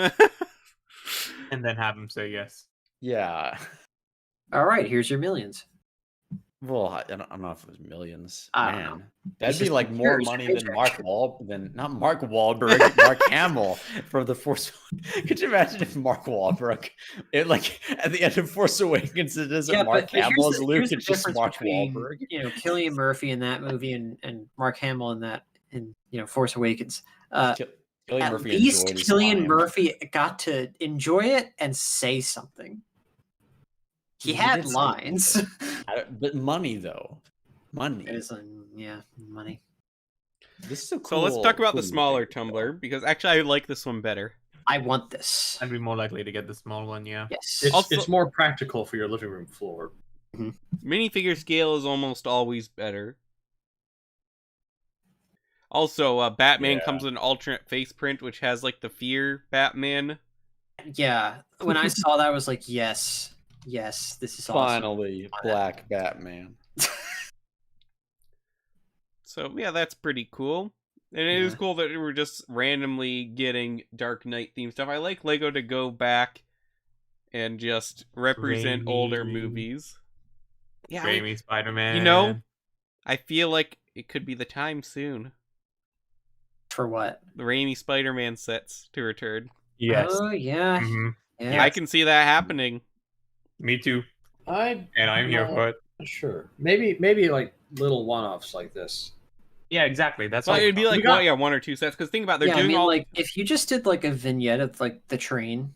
[SPEAKER 7] And then have him say yes.
[SPEAKER 8] Yeah.
[SPEAKER 5] All right, here's your millions.
[SPEAKER 8] Well, I don't know if it was millions.
[SPEAKER 5] I don't
[SPEAKER 8] Man,
[SPEAKER 5] know.
[SPEAKER 8] that'd
[SPEAKER 5] It's
[SPEAKER 8] be
[SPEAKER 5] just
[SPEAKER 8] like more
[SPEAKER 5] years,
[SPEAKER 8] money
[SPEAKER 5] paycheck.
[SPEAKER 8] than not Mark Wahlberg, Mark Hamill from the Force. Could you imagine if Mark Wahlberg, like at the end of Force Awakens, it isn't Mark
[SPEAKER 5] but
[SPEAKER 8] Hamill as Luke,
[SPEAKER 5] here's the
[SPEAKER 8] it's just
[SPEAKER 5] difference
[SPEAKER 8] Mark
[SPEAKER 5] between,
[SPEAKER 8] Wahlberg.
[SPEAKER 5] you know, Cillian Murphy in that movie and Mark Hamill in that in Force Awakens.
[SPEAKER 8] Cillian
[SPEAKER 5] At
[SPEAKER 8] Murphy
[SPEAKER 5] least
[SPEAKER 8] enjoyed his
[SPEAKER 5] Cillian
[SPEAKER 8] time.
[SPEAKER 5] Murphy got to enjoy it and say something. He
[SPEAKER 8] He
[SPEAKER 5] had
[SPEAKER 8] did say
[SPEAKER 5] lines.
[SPEAKER 8] something. But money though, money.
[SPEAKER 5] It is, money.
[SPEAKER 8] This is so
[SPEAKER 3] So
[SPEAKER 8] cool.
[SPEAKER 3] let's talk about the
[SPEAKER 8] cool
[SPEAKER 3] smaller
[SPEAKER 8] movie, though.
[SPEAKER 3] tumbler, because actually I like this one better.
[SPEAKER 5] I want this.
[SPEAKER 7] I'd be more likely to get the small one, yeah.
[SPEAKER 5] Yes.
[SPEAKER 1] It's more practical for your living room floor.
[SPEAKER 3] Minifigure scale is almost always better. Also, Batman
[SPEAKER 8] Yeah.
[SPEAKER 3] comes with an alternate face print, which has like the Fear Batman.
[SPEAKER 5] Yeah. When I saw that, I was like, yes, this is awesome.
[SPEAKER 8] Finally, Black Batman.
[SPEAKER 3] So yeah, that's pretty cool. And it is
[SPEAKER 5] Yeah.
[SPEAKER 3] cool that we're just randomly getting Dark Knight themed stuff. I like Lego to go back and just represent older
[SPEAKER 7] Raimi.
[SPEAKER 3] movies. Yeah,
[SPEAKER 5] For what?
[SPEAKER 3] The Raimi Spider-Man sets to return.
[SPEAKER 7] Yes.
[SPEAKER 5] Oh yeah. Yeah.
[SPEAKER 3] I can see that happening.
[SPEAKER 7] Me too.
[SPEAKER 1] And
[SPEAKER 7] I'm here for it.
[SPEAKER 1] Sure. Maybe like little one-offs like this.
[SPEAKER 7] Yeah, exactly. That's
[SPEAKER 3] Well,
[SPEAKER 7] all.
[SPEAKER 3] it'd be like one or two sets. Because think about it, they're doing all
[SPEAKER 5] like if you just did like a vignette of like the train,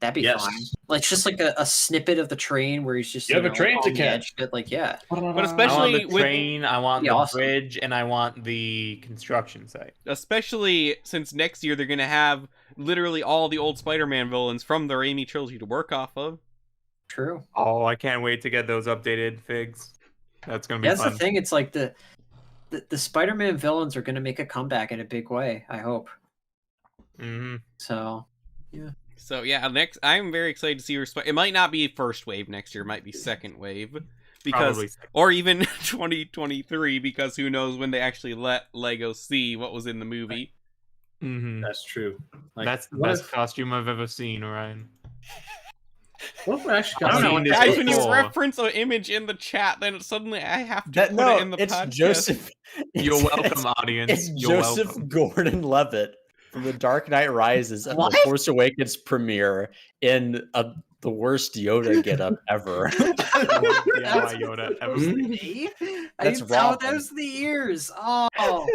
[SPEAKER 5] that'd be fine. Like just like a snippet of the train where he's just
[SPEAKER 1] you have a train to catch.
[SPEAKER 5] Like yeah.
[SPEAKER 3] But especially
[SPEAKER 7] I want the train, I want the
[SPEAKER 5] awesome.
[SPEAKER 7] bridge, and I want the construction site.
[SPEAKER 3] Especially since next year they're gonna have literally all the old Spider-Man villains from the Raimi trilogy to work off of.
[SPEAKER 5] True.
[SPEAKER 7] Oh, I can't wait to get those updated figs. That's gonna be fun.
[SPEAKER 5] That's the thing. It's like the Spider-Man villains are gonna make a comeback in a big way. I hope.
[SPEAKER 7] Mm-hmm.
[SPEAKER 5] So, yeah.
[SPEAKER 3] So yeah, next I'm very excited to see where it might not be first wave next year, it might be second wave, because or even 2023, because who knows when they actually let Lego see what was in the movie.
[SPEAKER 7] Mm-hmm.
[SPEAKER 1] That's true. Like,
[SPEAKER 7] that's the best costume I've ever seen, Orion.
[SPEAKER 1] What if we actually
[SPEAKER 3] I
[SPEAKER 1] got
[SPEAKER 3] don't know, guys, when you reference an image in the chat, then suddenly I have to put it in the podcast.
[SPEAKER 8] Joseph.
[SPEAKER 7] You're welcome, audience.
[SPEAKER 8] It's
[SPEAKER 7] You're
[SPEAKER 8] Joseph
[SPEAKER 7] welcome.
[SPEAKER 8] Gordon-Levitt from The Dark Knight Rises at the Force Awakens premiere in the worst Yoda getup ever.
[SPEAKER 7] Yoda ever.
[SPEAKER 8] That's
[SPEAKER 5] wrong. That was the ears. Oh,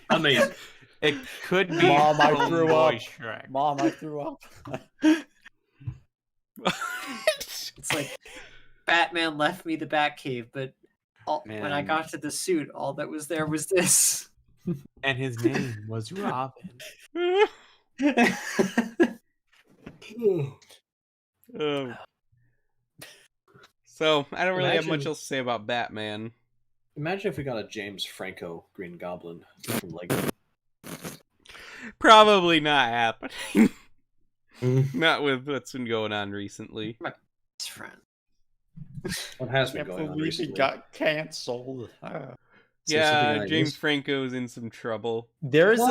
[SPEAKER 1] amazing.
[SPEAKER 7] It could be.
[SPEAKER 8] Mom, I threw up.
[SPEAKER 7] Shrek.
[SPEAKER 8] Mom, I threw up.
[SPEAKER 5] It's like Batman left me the Batcave, but when I got to the suit, all that was there was this.
[SPEAKER 7] And his name was Robin.
[SPEAKER 3] So I don't really have much else to say about Batman.
[SPEAKER 1] Imagine if we got a James Franco Green Goblin from Lego.
[SPEAKER 3] Probably not happening. Not with what's been going on recently.
[SPEAKER 5] My best friend.
[SPEAKER 1] What has been going on recently?
[SPEAKER 8] He got canceled.
[SPEAKER 3] Yeah, James Franco's in some trouble.
[SPEAKER 8] There's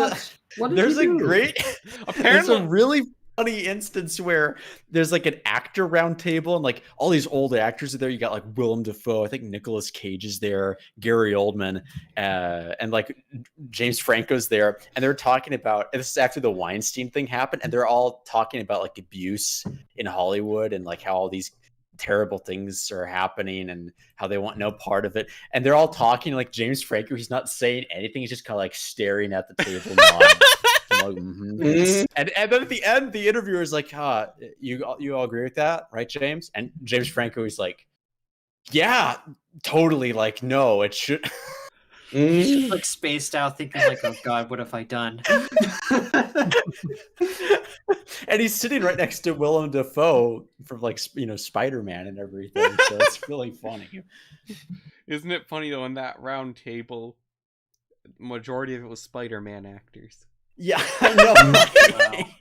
[SPEAKER 1] there's
[SPEAKER 8] a great
[SPEAKER 3] apparently
[SPEAKER 8] there's a really funny instance where there's like an actor round table and like all these old actors are there. You got like Willem Dafoe, I think Nicolas Cage is there, Gary Oldman, and like James Franco's there, and they're talking about, and this is after the Weinstein thing happened, and they're all talking about like abuse in Hollywood and like how all these terrible things are happening and how they want no part of it, and they're all talking like James Franco, he's not saying anything, he's just kind of like staring at the table. And then at the end the interviewer is like, you all agree with that, right, James? And James Franco is like, yeah, totally, like, no, it should.
[SPEAKER 5] He's just like spaced out thinking like, oh god, what have I done?
[SPEAKER 8] And he's sitting right next to Willem Dafoe from like, Spider-Man and everything, so it's really funny.
[SPEAKER 3] Isn't it funny though, in that round table, majority of it was Spider-Man actors.
[SPEAKER 8] Yeah, I know.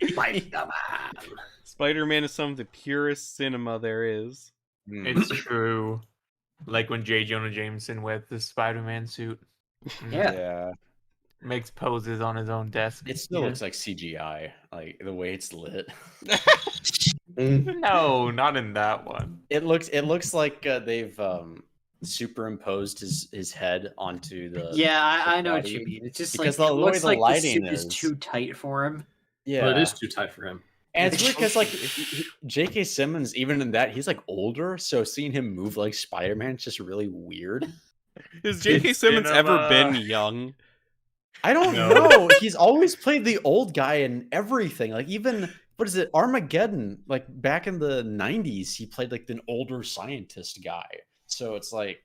[SPEAKER 1] Spider-Man.
[SPEAKER 3] Spider-Man is some of the purest cinema there is.
[SPEAKER 7] It's true. Like when J. Jonah Jameson with the Spider-Man suit.
[SPEAKER 5] Yeah.
[SPEAKER 7] Makes poses on his own desk.
[SPEAKER 8] It still looks like CGI, like the way it's lit.
[SPEAKER 7] No, not in that one.
[SPEAKER 8] It looks like they've superimposed his head onto the.
[SPEAKER 5] Yeah, I know what you mean. It's just
[SPEAKER 8] because
[SPEAKER 5] like
[SPEAKER 8] the
[SPEAKER 5] it
[SPEAKER 8] way
[SPEAKER 5] looks
[SPEAKER 8] the
[SPEAKER 5] like the
[SPEAKER 8] lighting
[SPEAKER 5] suit is too tight for him.
[SPEAKER 8] Yeah,
[SPEAKER 1] well, it is too tight for him.
[SPEAKER 8] And it's weird because like J.K. Simmons, even in that, he's like older, so seeing him move like Spider-Man is just really weird.
[SPEAKER 3] Has J.K. Simmons ever been young?
[SPEAKER 8] I don't know. He's always played the old guy in everything. Like even what is it, Armageddon? Like back in the 90s, he played like an older scientist guy. So it's like,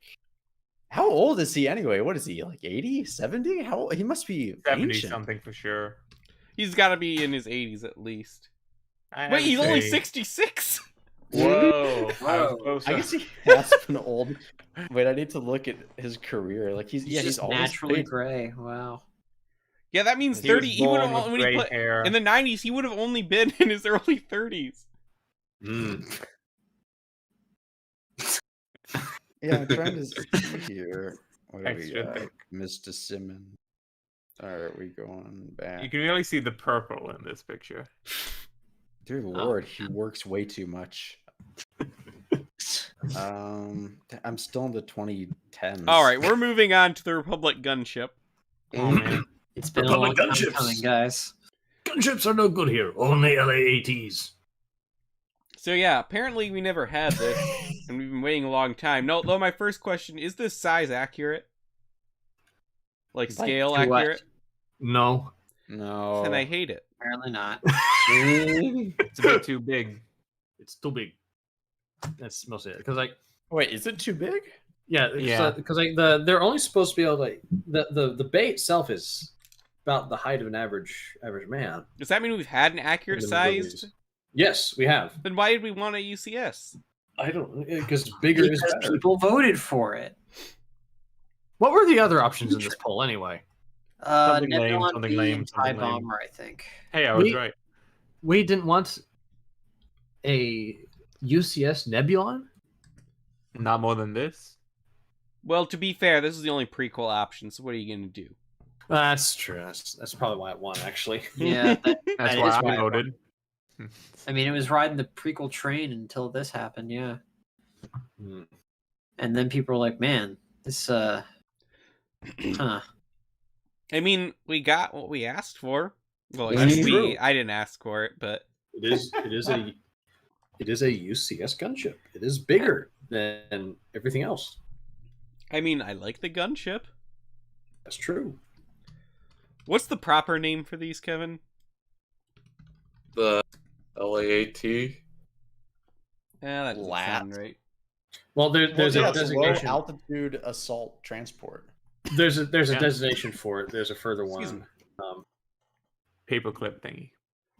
[SPEAKER 8] how old is he anyway? What is he, like 80, 70? How old? He must be
[SPEAKER 7] 70
[SPEAKER 8] ancient.
[SPEAKER 7] something for sure.
[SPEAKER 3] He's got to be in his 80s at least. Wait, he's only 66.
[SPEAKER 7] Whoa!
[SPEAKER 8] I guess he has been old. Wait, I need to look at his career. Like he's
[SPEAKER 5] just
[SPEAKER 8] always
[SPEAKER 5] naturally
[SPEAKER 8] played...
[SPEAKER 5] gray. Wow.
[SPEAKER 3] Yeah, that means 30. He would have when he put
[SPEAKER 7] hair.
[SPEAKER 3] In the 90s. He would have only been in his early 30s.
[SPEAKER 8] Yeah, I'm trying to see here. What do we
[SPEAKER 7] Extra
[SPEAKER 8] got?
[SPEAKER 7] thick.
[SPEAKER 8] Mr. Simmons. All right, we going back.
[SPEAKER 7] You can really see the purple in this picture.
[SPEAKER 8] Dear Lord, he works way too much. I'm still in the 2010s.
[SPEAKER 3] All right, we're moving on to the Republic Gunship.
[SPEAKER 7] Oh man.
[SPEAKER 5] It's been a long time coming, guys.
[SPEAKER 1] Gunships are no good here. Only LAATs.
[SPEAKER 3] So yeah, apparently we never had this, and we've been waiting a long time. No, though my first question, is this size accurate? Like scale accurate?
[SPEAKER 1] No.
[SPEAKER 8] No.
[SPEAKER 3] And I hate it.
[SPEAKER 5] Apparently not.
[SPEAKER 7] It's a bit too big.
[SPEAKER 1] It's too big. That's mostly it. Because
[SPEAKER 8] Wait, is it too big?
[SPEAKER 1] Yeah, because they're only supposed to be able to the bay itself is about the height of an average man.
[SPEAKER 3] Does that mean we've had an accurate size?
[SPEAKER 1] Yes, we have.
[SPEAKER 3] Then why did we want a UCS?
[SPEAKER 1] I don't because bigger is better.
[SPEAKER 5] People voted for it.
[SPEAKER 1] What were the other options in this poll anyway?
[SPEAKER 7] Something
[SPEAKER 5] Nebulon
[SPEAKER 7] lame,
[SPEAKER 5] and TIE Bomber, I think.
[SPEAKER 7] Hey, I was right.
[SPEAKER 1] We didn't want a UCS Nebulon?
[SPEAKER 7] Not more than this.
[SPEAKER 3] Well, to be fair, this is the only prequel option, so what are you going to do?
[SPEAKER 1] That's true. That's probably why it won, actually.
[SPEAKER 5] Yeah,
[SPEAKER 7] That's why I voted.
[SPEAKER 5] I mean, it was riding the prequel train until this happened, yeah. And then people were like, man, this, huh.
[SPEAKER 3] I mean, we got what we asked for. Well,
[SPEAKER 1] That's true.
[SPEAKER 3] I didn't ask for it, but...
[SPEAKER 1] It is a UCS gunship. It is bigger than everything else.
[SPEAKER 3] I mean, I like the gunship.
[SPEAKER 1] That's true.
[SPEAKER 3] What's the proper name for these, Kevin?
[SPEAKER 4] The LAAT.
[SPEAKER 3] Yeah, that doesn't sound right.
[SPEAKER 1] Well, there's a designation.
[SPEAKER 8] Low altitude assault transport.
[SPEAKER 1] There's a designation for it. There's a further one.
[SPEAKER 7] Paperclip thingy.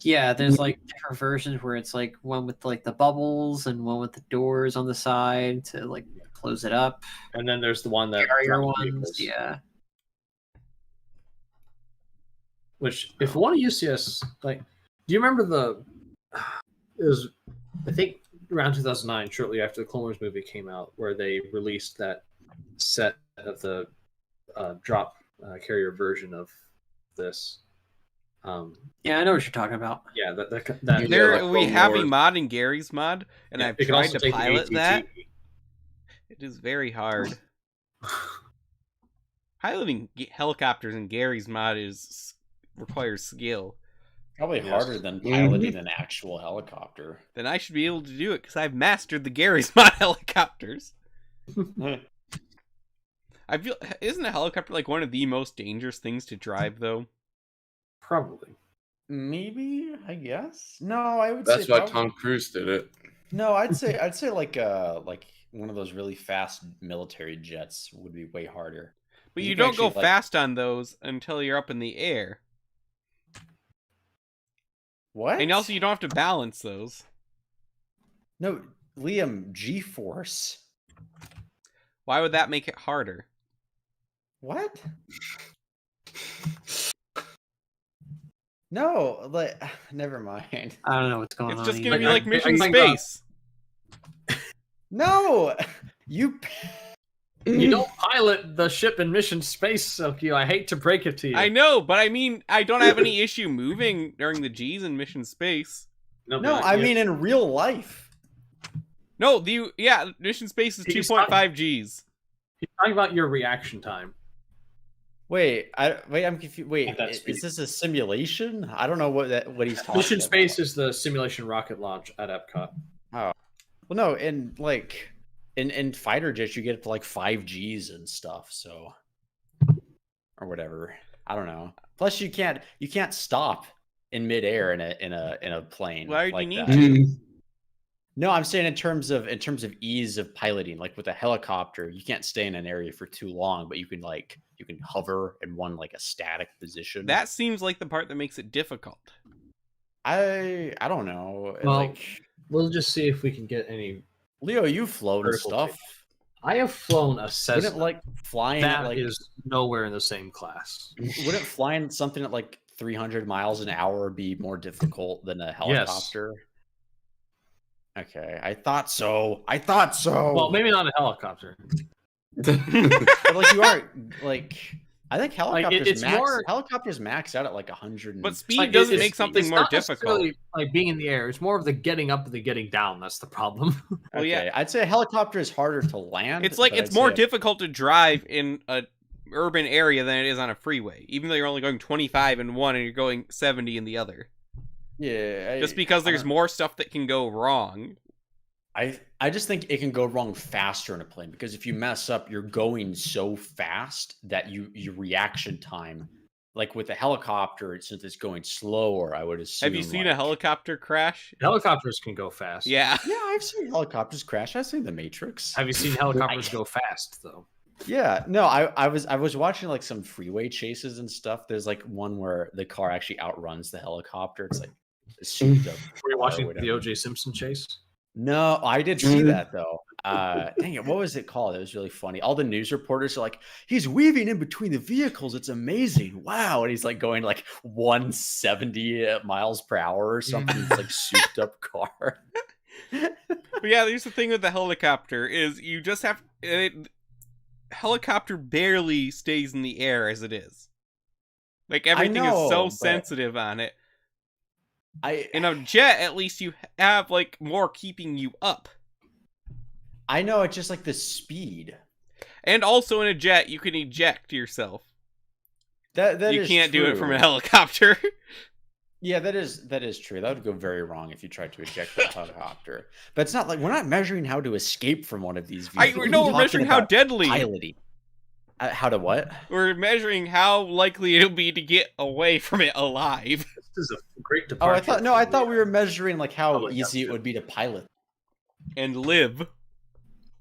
[SPEAKER 5] Yeah, there's like different versions where it's like one with like the bubbles and one with the doors on the side to like close it up.
[SPEAKER 1] And then there's the one that
[SPEAKER 5] carrier ones, yeah.
[SPEAKER 1] Which, if one of UCS, like, do you remember it was, I think, around 2009, shortly after the Clone Wars movie came out, where they released that set of the drop carrier version of this.
[SPEAKER 5] Yeah, I know what you're talking about.
[SPEAKER 1] Yeah,
[SPEAKER 3] We have a mod in Gary's mod, and I've tried to pilot that. It is very hard. Piloting helicopters in Gary's mod requires skill.
[SPEAKER 8] Probably harder than piloting an actual helicopter.
[SPEAKER 3] Then I should be able to do it because I've mastered the Gary's mod helicopters. I feel isn't a helicopter like one of the most dangerous things to drive though?
[SPEAKER 1] Probably.
[SPEAKER 8] Maybe, I guess. No, I would
[SPEAKER 4] That's
[SPEAKER 8] say
[SPEAKER 4] why Tom Cruise did it.
[SPEAKER 8] No, I'd say like one of those really fast military jets would be way harder.
[SPEAKER 3] But you don't go fast on those until you're up in the air.
[SPEAKER 8] What?
[SPEAKER 3] And also you don't have to balance those.
[SPEAKER 8] No, Liam, G-force.
[SPEAKER 3] Why would that make it harder?
[SPEAKER 8] What? No, like, never mind.
[SPEAKER 5] I don't know what's going on.
[SPEAKER 3] It's just gonna be like Mission Space.
[SPEAKER 8] No, you
[SPEAKER 1] don't pilot the ship in Mission Space, Silky. I hate to break it to you.
[SPEAKER 3] I know, but I mean, I don't have any issue moving during the G's in Mission Space.
[SPEAKER 8] No, I mean in real life.
[SPEAKER 3] No, Mission Space is 2.5 G's.
[SPEAKER 1] He's talking about your reaction time.
[SPEAKER 8] Wait, I'm confused. Wait, is this a simulation? I don't know what he's talking about.
[SPEAKER 1] Mission Space is the simulation rocket launch at Epcot.
[SPEAKER 8] Oh, well, no, in fighter jets you get up to like 5 Gs and stuff, so or whatever. I don't know. Plus, you can't stop in midair in a plane.
[SPEAKER 3] Why
[SPEAKER 8] like
[SPEAKER 3] do you
[SPEAKER 8] that.
[SPEAKER 3] need to?
[SPEAKER 8] No, I'm saying in terms of ease of piloting, like with a helicopter, you can't stay in an area for too long, but you can hover in one like a static position.
[SPEAKER 3] That seems like the part that makes it difficult.
[SPEAKER 8] I don't know.
[SPEAKER 1] Well, we'll just see if we can get any.
[SPEAKER 8] Leo, you've flown stuff.
[SPEAKER 1] I have flown a Cessna.
[SPEAKER 8] Wouldn't flying
[SPEAKER 1] that is nowhere in the same class.
[SPEAKER 8] Wouldn't flying something at like 300 miles an hour be more difficult than a helicopter? Yes. Okay, I thought so.
[SPEAKER 1] Well, maybe not a helicopter.
[SPEAKER 8] But you are I think helicopters helicopters max out at like 100.
[SPEAKER 3] But speed doesn't make something more difficult.
[SPEAKER 1] Like being in the air, it's more of the getting up and the getting down. That's the problem.
[SPEAKER 8] Well, yeah, I'd say a helicopter is harder to land.
[SPEAKER 3] It's like it's more difficult to drive in a urban area than it is on a freeway, even though you're only going 25 in one and you're going 70 in the other.
[SPEAKER 8] Yeah.
[SPEAKER 3] Just because there's more stuff that can go wrong.
[SPEAKER 8] I just think it can go wrong faster in a plane, because if you mess up, you're going so fast that your reaction time, like with a helicopter, since it's going slower, I would assume.
[SPEAKER 3] Have you seen a helicopter crash?
[SPEAKER 1] Helicopters can go fast.
[SPEAKER 3] Yeah.
[SPEAKER 8] Yeah, I've seen helicopters crash. I've seen The Matrix.
[SPEAKER 1] Have you seen helicopters go fast though?
[SPEAKER 8] Yeah, no, I was watching like some freeway chases and stuff. There's like one where the car actually outruns the helicopter. It's like souped up.
[SPEAKER 1] Were you watching the O.J. Simpson chase?
[SPEAKER 8] No, I did see that though. Dang it, what was it called? It was really funny. All the news reporters are like, he's weaving in between the vehicles. It's amazing. Wow. And he's like going like 170 miles per hour or something. It's like souped up car.
[SPEAKER 3] But yeah, here's the thing with the helicopter is you just have helicopter barely stays in the air as it is. Like everything is so sensitive on it. In a jet, at least you have like more keeping you up.
[SPEAKER 8] I know, it's just like the speed.
[SPEAKER 3] And also in a jet, you can eject yourself.
[SPEAKER 8] That
[SPEAKER 3] you
[SPEAKER 8] is
[SPEAKER 3] can't
[SPEAKER 8] true.
[SPEAKER 3] do it from a helicopter.
[SPEAKER 8] Yeah, that is true. That would go very wrong if you tried to eject the helicopter. But it's not like we're not measuring how to escape from one of these vehicles.
[SPEAKER 3] We're measuring how deadly.
[SPEAKER 8] Piloting. How to what?
[SPEAKER 3] We're measuring how likely it'll be to get away from it alive.
[SPEAKER 1] This is a great departure.
[SPEAKER 8] I thought we were measuring like how easy it would be to pilot
[SPEAKER 3] and live.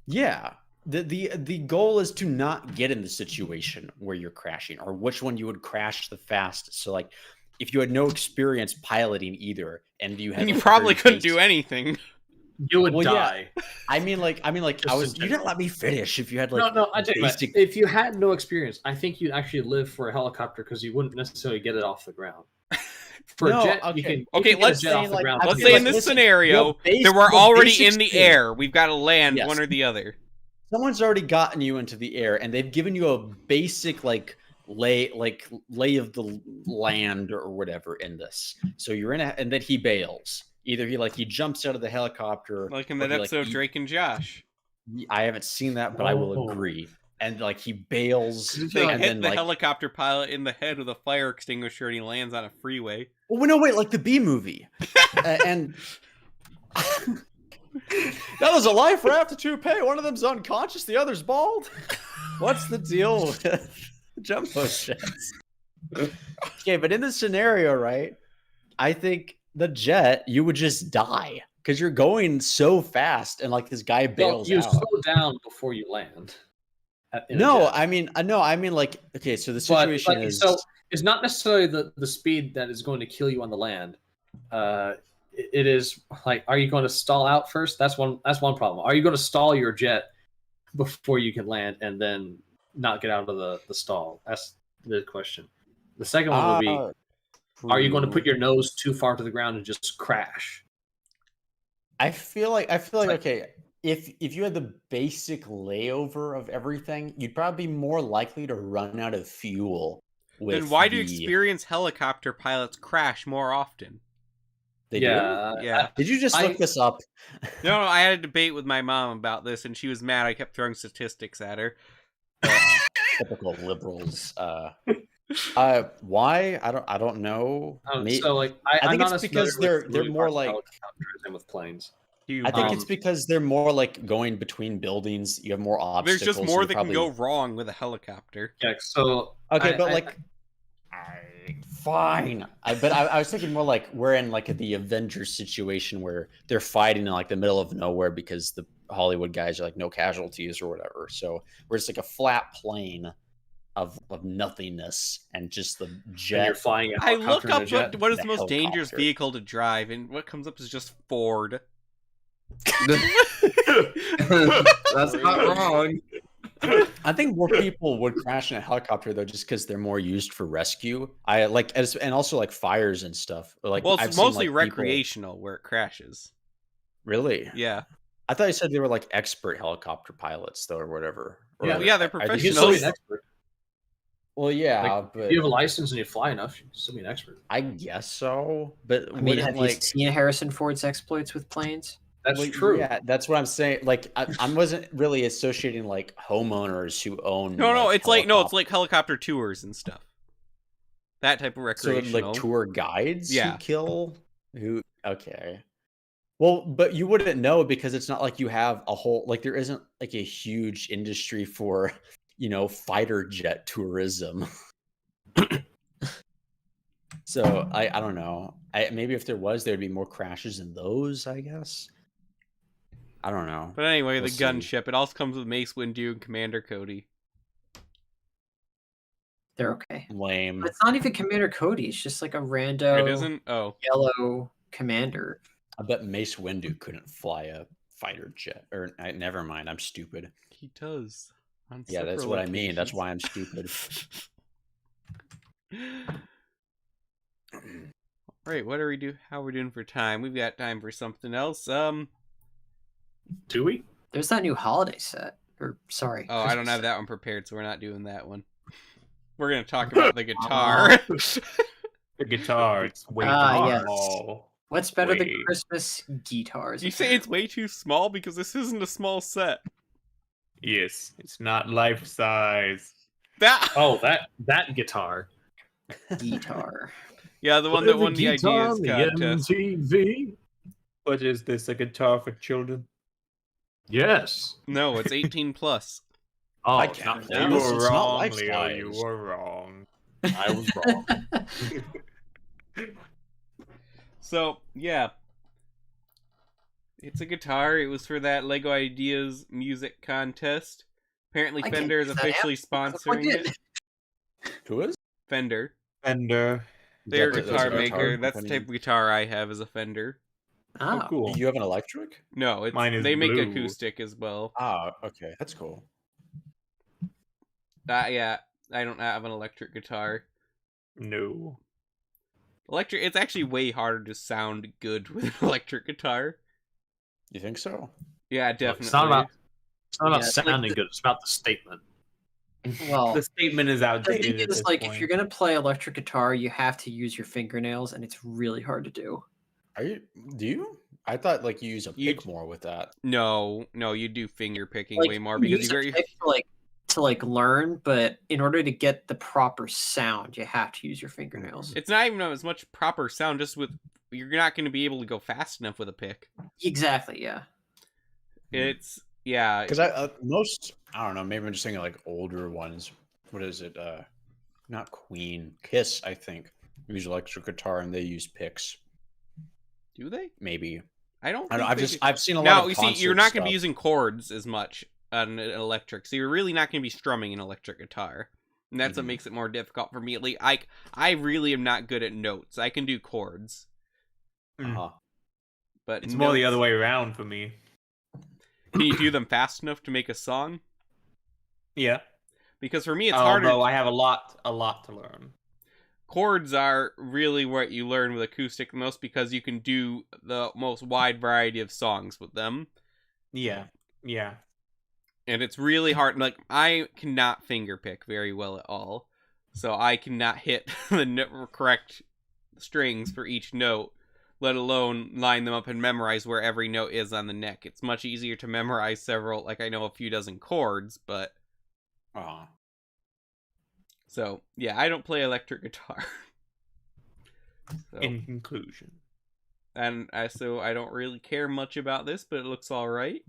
[SPEAKER 8] Yeah. The goal is to not get in the situation where you're crashing, or which one you would crash the fastest. So like if you had no experience piloting either, and you had,
[SPEAKER 3] you probably couldn't do anything.
[SPEAKER 1] You would die.
[SPEAKER 8] Yeah. I mean, you didn't let me finish. If you had like
[SPEAKER 1] I tell you, if you had no experience, I think you'd actually live for a helicopter because you wouldn't necessarily get it off the ground. For a jet,
[SPEAKER 3] let's say in this scenario that we're already in the air. We've got to land one or the other.
[SPEAKER 8] Someone's already gotten you into the air, and they've given you a basic lay of the land or whatever in this. So you're in and then he bails. Either he jumps out of the helicopter,
[SPEAKER 3] like in that episode of Drake and Josh.
[SPEAKER 8] I haven't seen that, but I will agree. And he bails,
[SPEAKER 3] they
[SPEAKER 8] and
[SPEAKER 3] hit the helicopter pilot in the head with a fire extinguisher, and he lands on a freeway.
[SPEAKER 8] Oh no! Wait, like the B movie, and that was a life raft to toupee. One of them's unconscious, the other's bald. What's the deal with jumbo jets? Okay, but in this scenario, right? I think the jet, you would just die because you're going so fast, and this guy bails
[SPEAKER 1] you
[SPEAKER 8] out.
[SPEAKER 1] slow down before you land.
[SPEAKER 8] I mean, okay, so the situation is
[SPEAKER 1] so it's not necessarily the speed that is going to kill you on the land. It is are you going to stall out first? That's one problem. Are you going to stall your jet before you can land and then not get out of the stall? That's the question. The second one would be, are you going to put your nose too far to the ground and just crash?
[SPEAKER 8] I feel like okay. If you had the basic layover of everything, you'd probably be more likely to run out of fuel.
[SPEAKER 3] Then why do experienced helicopter pilots crash more often?
[SPEAKER 8] They do?
[SPEAKER 3] Yeah.
[SPEAKER 8] Did you just look this up?
[SPEAKER 3] No, I had a debate with my mom about this, and she was mad. I kept throwing statistics at her.
[SPEAKER 8] Typical liberals. Why? I don't know.
[SPEAKER 1] I think
[SPEAKER 8] it's because they're more like
[SPEAKER 1] than with planes.
[SPEAKER 8] I think it's because they're more going between buildings. You have more obstacles.
[SPEAKER 3] There's just more that can go wrong with a helicopter.
[SPEAKER 1] Yeah. So
[SPEAKER 8] okay, fine. But I was thinking more we're in the Avengers situation where they're fighting in the middle of nowhere because the Hollywood guys are no casualties or whatever. So we're just a flat plane of nothingness and just the jet.
[SPEAKER 1] And you're flying.
[SPEAKER 3] I look up what is the most dangerous vehicle to drive, and what comes up is just Ford.
[SPEAKER 4] That's not wrong.
[SPEAKER 8] I think more people would crash in a helicopter though, just because they're more used for rescue. And also fires and stuff.
[SPEAKER 3] Well, it's mostly recreational where it crashes.
[SPEAKER 8] Really?
[SPEAKER 3] Yeah.
[SPEAKER 8] I thought you said they were expert helicopter pilots though, or whatever.
[SPEAKER 3] Yeah, they're professionals.
[SPEAKER 1] You can still be an expert.
[SPEAKER 8] Well, yeah, but
[SPEAKER 1] if you have a license and you fly enough, you can still be an expert.
[SPEAKER 8] I guess so. But
[SPEAKER 5] have you seen Harrison Ford's exploits with planes?
[SPEAKER 1] That's true.
[SPEAKER 8] Yeah, that's what I'm saying. Like, I wasn't really associating like homeowners who own.
[SPEAKER 3] No, it's like helicopter tours and stuff. That type of recreational.
[SPEAKER 8] So like tour guides
[SPEAKER 3] Yeah.
[SPEAKER 8] who kill. Okay. Well, but you wouldn't know because it's not like you have a whole like there isn't like a huge industry for fighter jet tourism. So I don't know. Maybe if there was, there'd be more crashes in those, I guess. I don't know.
[SPEAKER 3] But anyway,
[SPEAKER 8] We'll
[SPEAKER 3] the gunship. It also comes with Mace Windu and Commander Cody.
[SPEAKER 5] They're okay.
[SPEAKER 8] Lame.
[SPEAKER 5] But it's not even Commander Cody. It's just like a rando.
[SPEAKER 3] It isn't? Oh.
[SPEAKER 5] Yellow commander.
[SPEAKER 8] I bet Mace Windu couldn't fly a fighter jet. Or never mind. I'm stupid.
[SPEAKER 3] He does.
[SPEAKER 8] Yeah, that's what I mean. That's why I'm stupid.
[SPEAKER 3] Right, what are we do? How are we doing for time? We've got time for something else.
[SPEAKER 1] Do we?
[SPEAKER 5] There's that new holiday set. Or sorry.
[SPEAKER 3] Oh, I don't have that one prepared, so we're not doing that one. We're gonna talk about the guitar.
[SPEAKER 7] The guitar, it's way
[SPEAKER 5] yes.
[SPEAKER 7] small.
[SPEAKER 5] What's better than Christmas guitars?
[SPEAKER 3] You say it's way too small because this isn't a small set.
[SPEAKER 7] Yes, it's not life size.
[SPEAKER 1] That guitar.
[SPEAKER 5] Guitar.
[SPEAKER 3] Yeah, the one that won the ideas contest.
[SPEAKER 1] MTV.
[SPEAKER 7] What is this? A guitar for children?
[SPEAKER 1] Yes.
[SPEAKER 3] No, it's 18 plus.
[SPEAKER 1] Oh,
[SPEAKER 8] I can't
[SPEAKER 1] not
[SPEAKER 8] play
[SPEAKER 7] You
[SPEAKER 8] this.
[SPEAKER 7] were
[SPEAKER 8] It's not
[SPEAKER 7] wrong,
[SPEAKER 8] life
[SPEAKER 7] Leo. You
[SPEAKER 8] size.
[SPEAKER 7] were wrong.
[SPEAKER 1] I was wrong.
[SPEAKER 3] So, yeah. It's a guitar. It was for that Lego Ideas music contest. Apparently
[SPEAKER 5] I
[SPEAKER 3] Fender is
[SPEAKER 5] can't use that
[SPEAKER 3] officially
[SPEAKER 5] amp.
[SPEAKER 3] sponsoring it.
[SPEAKER 8] Who is?
[SPEAKER 3] Fender.
[SPEAKER 7] Fender.
[SPEAKER 3] Their
[SPEAKER 8] That's a
[SPEAKER 3] guitar
[SPEAKER 8] guitar
[SPEAKER 3] maker. That's the
[SPEAKER 8] company.
[SPEAKER 3] type of guitar I have is a Fender.
[SPEAKER 7] Oh,
[SPEAKER 5] Oh,
[SPEAKER 7] cool.
[SPEAKER 8] You have an electric?
[SPEAKER 3] No, it's
[SPEAKER 7] Mine is
[SPEAKER 3] they make
[SPEAKER 7] blue.
[SPEAKER 3] acoustic as well.
[SPEAKER 8] Ah, okay, that's cool.
[SPEAKER 3] Yeah, I don't have an electric guitar.
[SPEAKER 7] No.
[SPEAKER 3] Electric, it's actually way harder to sound good with an electric guitar.
[SPEAKER 8] You think so?
[SPEAKER 3] Yeah, definitely.
[SPEAKER 1] It's not about
[SPEAKER 5] Yeah, it's like
[SPEAKER 1] sounding good. It's about the statement.
[SPEAKER 5] well,
[SPEAKER 7] The statement is
[SPEAKER 5] the
[SPEAKER 7] outdated.
[SPEAKER 5] thing
[SPEAKER 7] at
[SPEAKER 5] is,
[SPEAKER 7] this
[SPEAKER 5] like,
[SPEAKER 7] point.
[SPEAKER 5] if you're gonna play electric guitar, you have to use your fingernails, and it's really hard to do.
[SPEAKER 8] Do you? I thought like you use a
[SPEAKER 3] You-
[SPEAKER 8] pick more with that.
[SPEAKER 3] No, you do finger picking
[SPEAKER 5] Like,
[SPEAKER 3] way more
[SPEAKER 5] you
[SPEAKER 3] because
[SPEAKER 5] use
[SPEAKER 3] you
[SPEAKER 5] a
[SPEAKER 3] very
[SPEAKER 5] pick to learn, but in order to get the proper sound, you have to use your fingernails.
[SPEAKER 3] it's not even as much proper sound. Just with you're not going to be able to go fast enough with a pick.
[SPEAKER 5] Exactly, yeah.
[SPEAKER 3] It's yeah.
[SPEAKER 8] Because I don't know, maybe I'm just thinking like older ones. What is it? Not Queen, Kiss. I think use electric guitar and they use picks.
[SPEAKER 3] Do they?
[SPEAKER 8] Maybe
[SPEAKER 3] I don't.
[SPEAKER 8] I don't know.
[SPEAKER 3] think they do.
[SPEAKER 8] I've seen a lot
[SPEAKER 3] Now
[SPEAKER 8] of
[SPEAKER 3] you see, you're
[SPEAKER 8] concert
[SPEAKER 3] not going to be
[SPEAKER 8] stuff.
[SPEAKER 3] using chords as much on an electric, so you're really not going to be strumming an electric guitar, and that's what
[SPEAKER 8] Mhm.
[SPEAKER 3] makes it more difficult for me. Like, I really am not good at notes. I can do chords,
[SPEAKER 8] Uh-huh.
[SPEAKER 3] but
[SPEAKER 7] It's more the
[SPEAKER 3] notes-
[SPEAKER 7] other way around for me.
[SPEAKER 3] Can you do them fast enough to make a song?
[SPEAKER 7] Yeah.
[SPEAKER 3] Because for me, it's harder.
[SPEAKER 7] Although I have a lot to learn.
[SPEAKER 3] Chords are really what you learn with acoustic the most because you can do the most wide variety of songs with them.
[SPEAKER 7] Yeah. Yeah.
[SPEAKER 3] And it's really hard. Like, I cannot finger pick very well at all. So I cannot hit the correct strings for each note, let alone line them up and memorize where every note is on the neck. It's much easier to memorize several, like I know a few dozen chords, but...
[SPEAKER 8] Uh-huh.
[SPEAKER 3] So, yeah, I don't play electric guitar. So,
[SPEAKER 7] In conclusion.
[SPEAKER 3] and so I don't really care much about this, but it looks alright.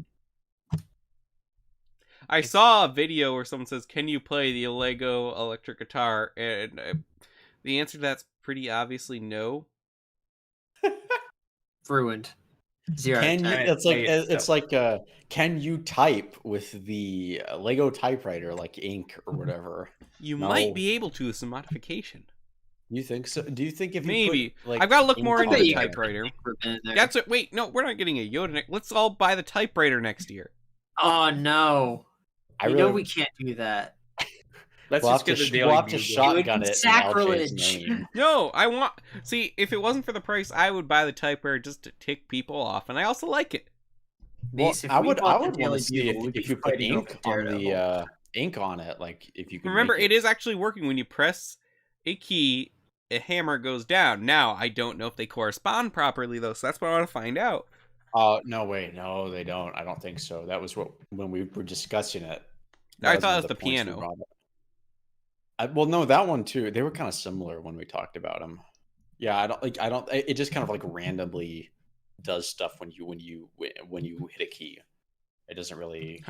[SPEAKER 3] I saw a video where someone says, "Can you play the Lego electric guitar?" And the answer to that's pretty obviously no.
[SPEAKER 5] Ruined. 0
[SPEAKER 8] Can you,
[SPEAKER 5] out of 10.
[SPEAKER 8] it's like
[SPEAKER 7] Play it,
[SPEAKER 8] it's like can you type with the Lego typewriter like ink or whatever?
[SPEAKER 3] You
[SPEAKER 8] No.
[SPEAKER 3] might be able to with some modification.
[SPEAKER 8] You think so? Do you think if you
[SPEAKER 3] Maybe.
[SPEAKER 8] put, like,
[SPEAKER 3] I've got to look
[SPEAKER 8] ink
[SPEAKER 3] more
[SPEAKER 8] on
[SPEAKER 3] into
[SPEAKER 5] bet
[SPEAKER 3] the
[SPEAKER 5] you could
[SPEAKER 3] typewriter.
[SPEAKER 5] In there.
[SPEAKER 3] That's it. Wait, no, we're not getting a Yoda. Let's all buy the typewriter next year.
[SPEAKER 5] Oh no!
[SPEAKER 8] I
[SPEAKER 5] You
[SPEAKER 8] really
[SPEAKER 5] know we can't do that.
[SPEAKER 7] Let's
[SPEAKER 8] we'll
[SPEAKER 7] just
[SPEAKER 8] have
[SPEAKER 7] get
[SPEAKER 8] to,
[SPEAKER 7] the
[SPEAKER 8] we'll
[SPEAKER 7] Daily
[SPEAKER 8] have to
[SPEAKER 7] Bugle.
[SPEAKER 8] shotgun it in
[SPEAKER 5] Sacrilege.
[SPEAKER 8] LJ's name.
[SPEAKER 3] No, I want. See, if it wasn't for the price, I would buy the typewriter just to tick people off, and I also like it.
[SPEAKER 8] Well,
[SPEAKER 5] Mace, if
[SPEAKER 8] I
[SPEAKER 5] we
[SPEAKER 8] would
[SPEAKER 5] bought the
[SPEAKER 8] want
[SPEAKER 5] Daily
[SPEAKER 8] to see
[SPEAKER 5] Bugle, we'd
[SPEAKER 8] if
[SPEAKER 5] be
[SPEAKER 8] you put
[SPEAKER 5] fighting
[SPEAKER 8] ink
[SPEAKER 5] over
[SPEAKER 8] on the
[SPEAKER 5] Daredevil.
[SPEAKER 8] ink on it, like if you can.
[SPEAKER 3] Remember,
[SPEAKER 8] make
[SPEAKER 3] it is actually working when you press a key. A hammer goes down. Now, I don't know if they correspond properly, though, so that's what I want to find out.
[SPEAKER 8] No, wait, no, they don't. I don't think so. That was when we were discussing it.
[SPEAKER 3] I thought it was the piano.
[SPEAKER 8] Well, no, that one too. They were kind of similar when we talked about them. Yeah, I don't. It just kind of like randomly does stuff when you hit a key. It doesn't really.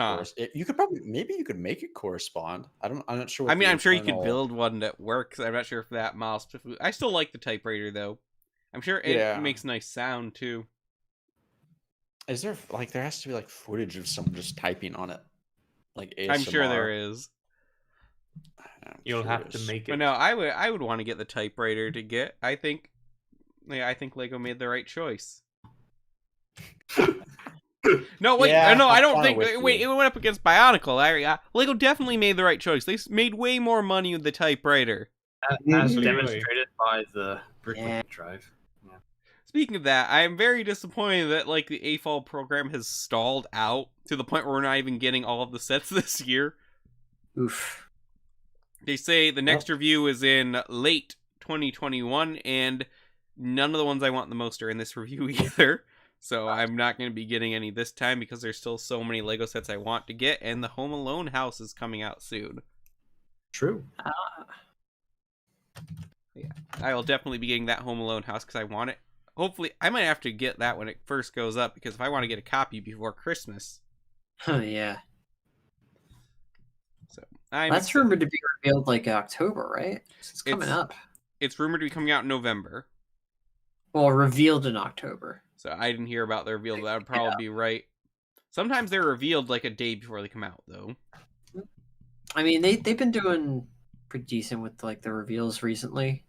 [SPEAKER 8] You could maybe you could make it correspond. I'm not sure.
[SPEAKER 3] I mean, I'm sure you could build one that works. I'm not sure if that mouse. I still like the typewriter though. I'm sure it makes nice sound too.
[SPEAKER 8] Is there there has to be footage of someone just typing on it, like ASMR.
[SPEAKER 3] I'm sure there is.
[SPEAKER 7] You'll have to make it.
[SPEAKER 3] But no, I would want to get the typewriter to get. I think Lego made the right choice. No, wait, no, I don't think. Wait, it went up against Bionicle. Lego definitely made the right choice. They made way more money with the typewriter,
[SPEAKER 1] as demonstrated by the Bricklink drive. Yeah.
[SPEAKER 3] Speaking of that, I am very disappointed that the AFOL program has stalled out to the point where we're not even getting all of the sets this year.
[SPEAKER 5] Oof.
[SPEAKER 3] They say the next review is in late 2021, and none of the ones I want the most are in this review either. So I'm not going to be getting any this time because there's still so many Lego sets I want to get, and the Home Alone house is coming out soon.
[SPEAKER 1] True.
[SPEAKER 3] Yeah, I will definitely be getting that Home Alone house because I want it. Hopefully, I might have to get that when it first goes up because if I want to get a copy before Christmas.
[SPEAKER 5] Yeah.
[SPEAKER 3] So
[SPEAKER 5] that's rumored to be revealed October, right? It's coming up.
[SPEAKER 3] It's rumored to be coming out in November.
[SPEAKER 5] Well, revealed in October.
[SPEAKER 3] So I didn't hear about the reveal. That would probably be right. Sometimes they're revealed a day before they come out, though.
[SPEAKER 5] I mean, they've been doing pretty decent with the reveals recently.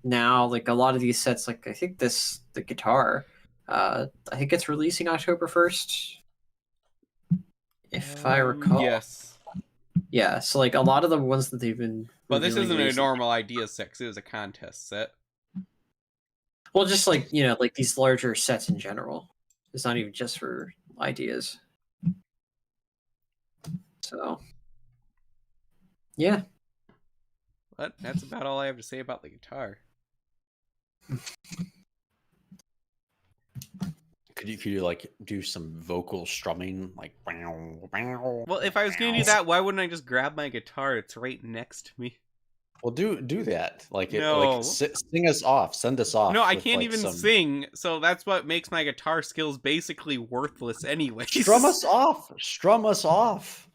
[SPEAKER 5] Now, a lot of these sets, I think the guitar, I think it's releasing October 1st, if I recall.
[SPEAKER 3] Yes.
[SPEAKER 5] Yeah, so a lot of the ones that they've been.
[SPEAKER 3] But this isn't a normal idea set. 'Cause it was a contest set.
[SPEAKER 5] Well, just these larger sets in general. It's not even just for ideas. So, yeah.
[SPEAKER 3] But that's about all I have to say about the guitar.
[SPEAKER 8] Could you do some vocal strumming
[SPEAKER 3] Well, if I was gonna do that, why wouldn't I just grab my guitar? It's right next to me.
[SPEAKER 8] Well, do that.
[SPEAKER 3] No.
[SPEAKER 8] Sing us off. Send us off.
[SPEAKER 3] No, I can't even sing. So that's what makes my guitar skills basically worthless anyway.
[SPEAKER 8] Strum us off. Strum us off.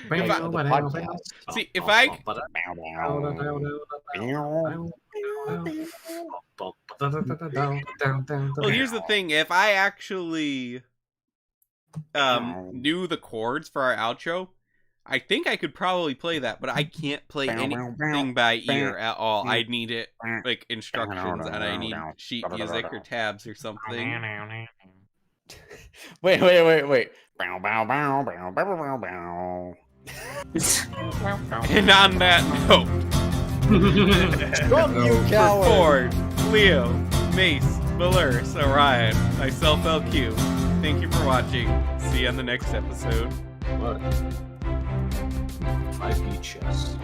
[SPEAKER 3] See, if I... Well, here's the thing. If I actually knew the chords for our outro, I think I could probably play that, but I can't play anything by ear at all. I need it instructions, and I need sheet music or tabs or something.
[SPEAKER 8] Wait.
[SPEAKER 3] And on that note, for Ford, Leo, Mace, Valurus, Orion, myself, LQ, thank you for watching. See you on the next episode.
[SPEAKER 1] What? 5 chess.